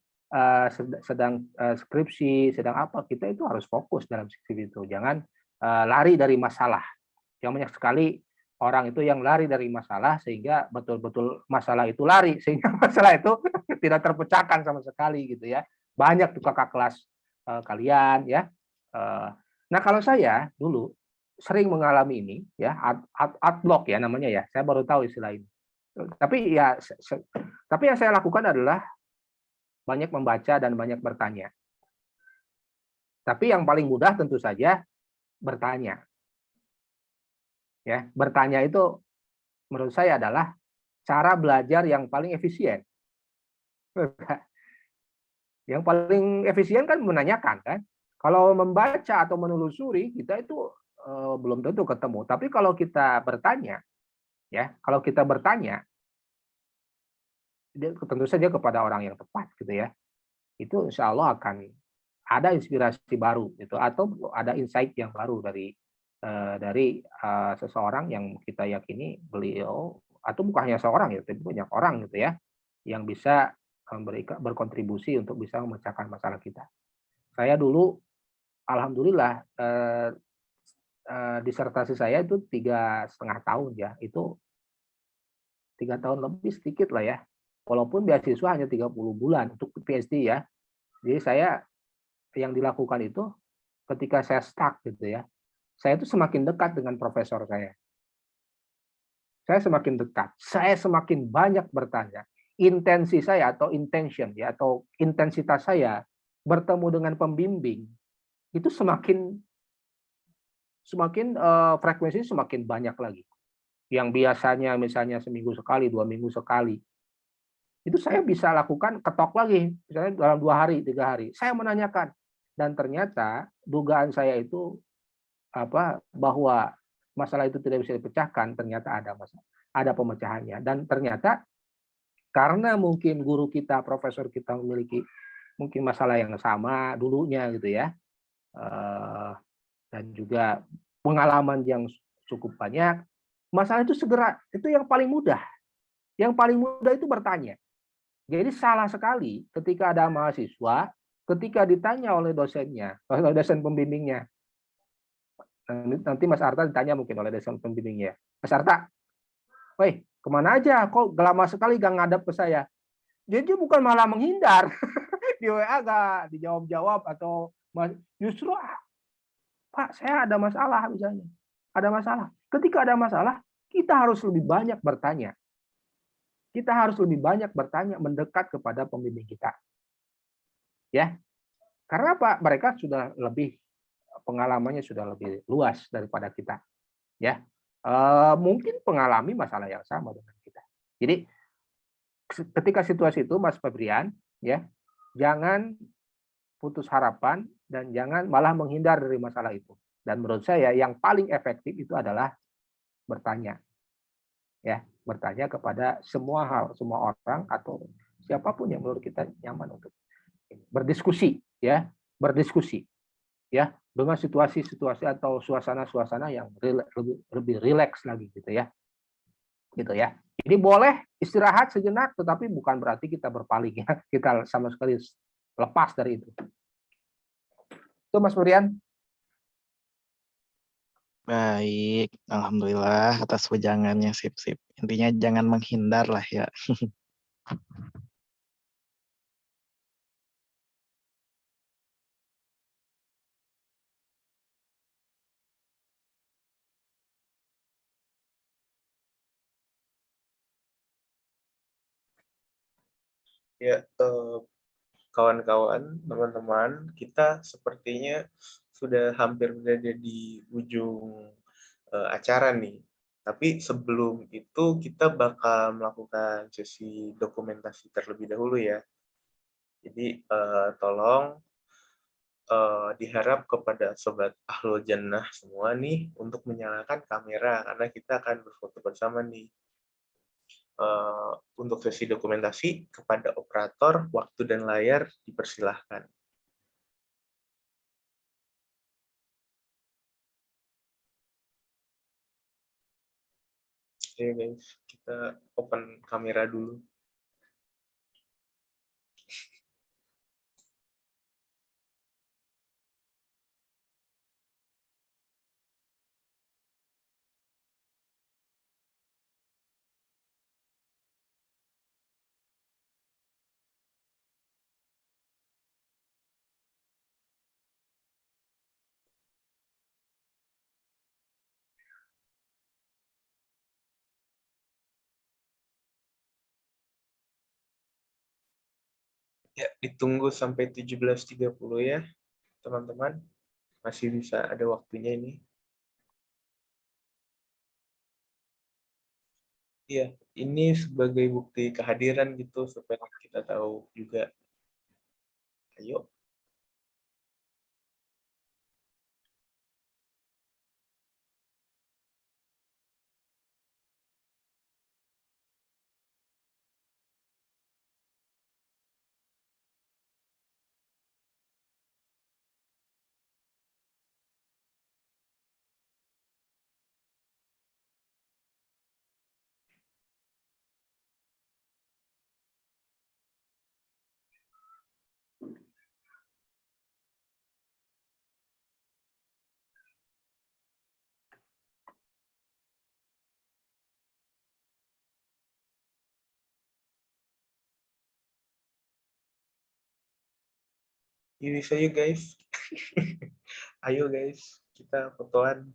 sedang skripsi, sedang apa, kita itu harus fokus dalam skripsi itu. Jangan lari dari masalah. Yang banyak sekali orang itu yang lari dari masalah sehingga betul-betul masalah itu lari sehingga masalah itu tidak terpecahkan sama sekali gitu ya. Banyak tuh kakak kelas kalian ya. Nah, kalau saya dulu sering mengalami ini ya, art block ya namanya ya. Saya baru tahu istilah ini. Tapi yang saya lakukan adalah banyak membaca dan banyak bertanya. Tapi yang paling mudah tentu saja bertanya. Ya, bertanya itu menurut saya adalah cara belajar yang paling efisien. Yang paling efisien kan menanyakan kan. Kalau membaca atau menelusuri kita itu belum tentu ketemu. Tapi kalau kita bertanya, ya, kalau kita bertanya, tentu saja kepada orang yang tepat gitu ya. Itu insya Allah akan ada inspirasi baru gitu atau ada insight yang baru dari seseorang yang kita yakini beliau atau bukan hanya seorang ya, tapi banyak orang gitu ya yang bisa berkontribusi untuk bisa memecahkan masalah kita. Saya dulu alhamdulillah disertasi saya itu 3,5 tahun ya, itu 3 tahun lebih sedikit lah ya. Walaupun beasiswa hanya 30 bulan untuk PhD ya. Jadi saya yang dilakukan itu ketika saya stuck gitu ya, saya itu semakin dekat dengan profesor saya. Saya semakin dekat, saya semakin banyak bertanya. Intensi saya atau intention ya atau intensitas saya bertemu dengan pembimbing itu semakin frekuensi semakin banyak lagi. Yang biasanya misalnya seminggu sekali, 2 minggu sekali, itu saya bisa lakukan ketok lagi, misalnya dalam 2 hari, 3 hari. Saya menanyakan, dan ternyata dugaan saya itu bahwa masalah itu tidak bisa dipecahkan, ternyata ada masalah, ada pemecahannya. Dan ternyata karena mungkin guru kita, profesor kita memiliki mungkin masalah yang sama dulunya gitu ya, dan juga pengalaman yang cukup banyak, masalah itu segera, itu yang paling mudah. Yang paling mudah itu bertanya. Jadi salah sekali ketika ada mahasiswa, ketika ditanya oleh dosennya, oleh dosen pembimbingnya, nanti Mas Arta ditanya mungkin oleh dosen pembimbingnya, Mas Arta, woi kemana aja, kok lama sekali gak ngadap ke saya? Jadi bukan malah menghindar, di WA gak dijawab-jawab, atau justru, Pak saya ada masalah misalnya, ada masalah. Ketika ada masalah, kita harus lebih banyak bertanya. Kita harus lebih banyak bertanya, mendekat kepada pembimbing kita. Ya, karena apa? Mereka sudah lebih, pengalamannya sudah lebih luas daripada kita. Ya, mungkin mengalami masalah yang sama dengan kita. Jadi ketika situasi itu, Mas Febrian, ya, jangan putus harapan dan jangan malah menghindar dari masalah itu. Dan menurut saya yang paling efektif itu adalah bertanya. Ya, bertanya kepada semua hal, semua orang atau siapapun yang menurut kita nyaman untuk berdiskusi, ya, berdiskusi, ya, dengan situasi-situasi atau suasana-suasana yang lebih rileks lagi gitu ya. Jadi boleh istirahat sejenak, tetapi bukan berarti kita berpaling ya, kita sama sekali lepas dari itu. Itu Mas Murian. Baik, alhamdulillah atas wejangannya, sip. Intinya jangan menghindar lah ya. Ya, kawan-kawan, teman-teman, kita sepertinya sudah hampir berada di ujung acara nih. Tapi sebelum itu kita bakal melakukan sesi dokumentasi terlebih dahulu ya. Jadi tolong diharap kepada sobat Ahlul Jannah semua nih untuk menyalakan kamera karena kita akan berfoto bersama nih. Untuk sesi dokumentasi kepada operator waktu dan layar dipersilahkan. Oke guys, kita open kamera dulu. Ya, ditunggu sampai 17.30 ya, teman-teman. Masih bisa ada waktunya ini. Iya, ini sebagai bukti kehadiran gitu supaya kita tahu juga. Ayo. Bisa yuk guys. Ayo guys, kita fotoan.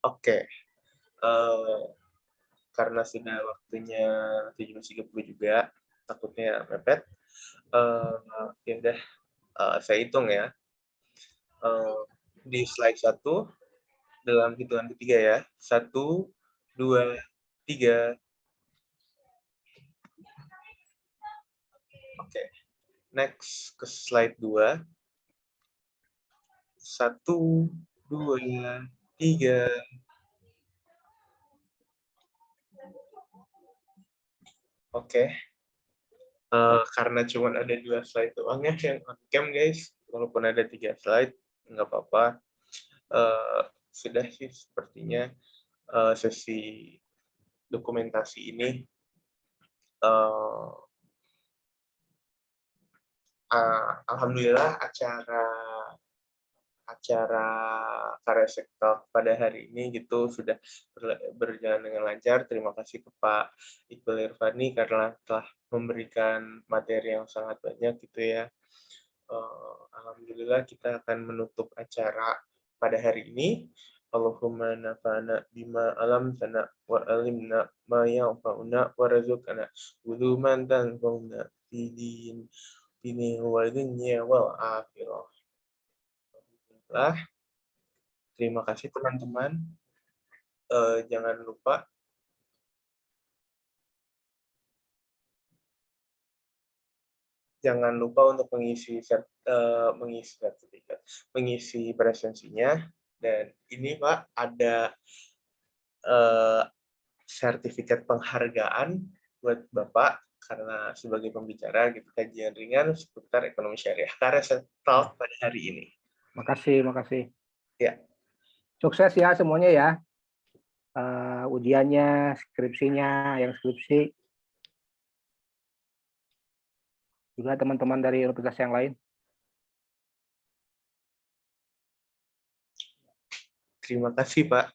Oke, karena sudah waktunya 17.30 juga, takutnya mepet. Ya udah, saya hitung ya. Di slide 1, dalam hitungan ketiga ya. 1, 2, 3. Oke, next ke slide 2. 1, 2, 3. Oke. Karena cuma ada 2 slide doang ya yang on cam guys, walaupun ada 3 slide nggak apa-apa. Sudah sih sepertinya sesi dokumentasi ini alhamdulillah acara Karya Sektor pada hari ini gitu sudah berjalan dengan lancar. Terima kasih ke Pak Iqbal Irfani karena telah memberikan materi yang sangat banyak gitu ya. Alhamdulillah kita akan menutup acara pada hari ini. Allahumma nafa'na bima alamtana wa alimna ma yanfa'una wa razuqna uluman tanfa'una fi dini wa dunya wal akhirah. Terima kasih teman-teman. Jangan lupa untuk mengisi sertifikat, mengisi presensinya. Dan ini Pak ada sertifikat penghargaan buat Bapak karena sebagai pembicara gitu kajian ringan seputar ekonomi syariah Karya Sektor pada hari ini. Makasih. Ya. Sukses ya semuanya ya. Ujiannya, skripsinya, yang skripsi. Juga teman-teman dari universitas yang lain. Terima kasih Pak.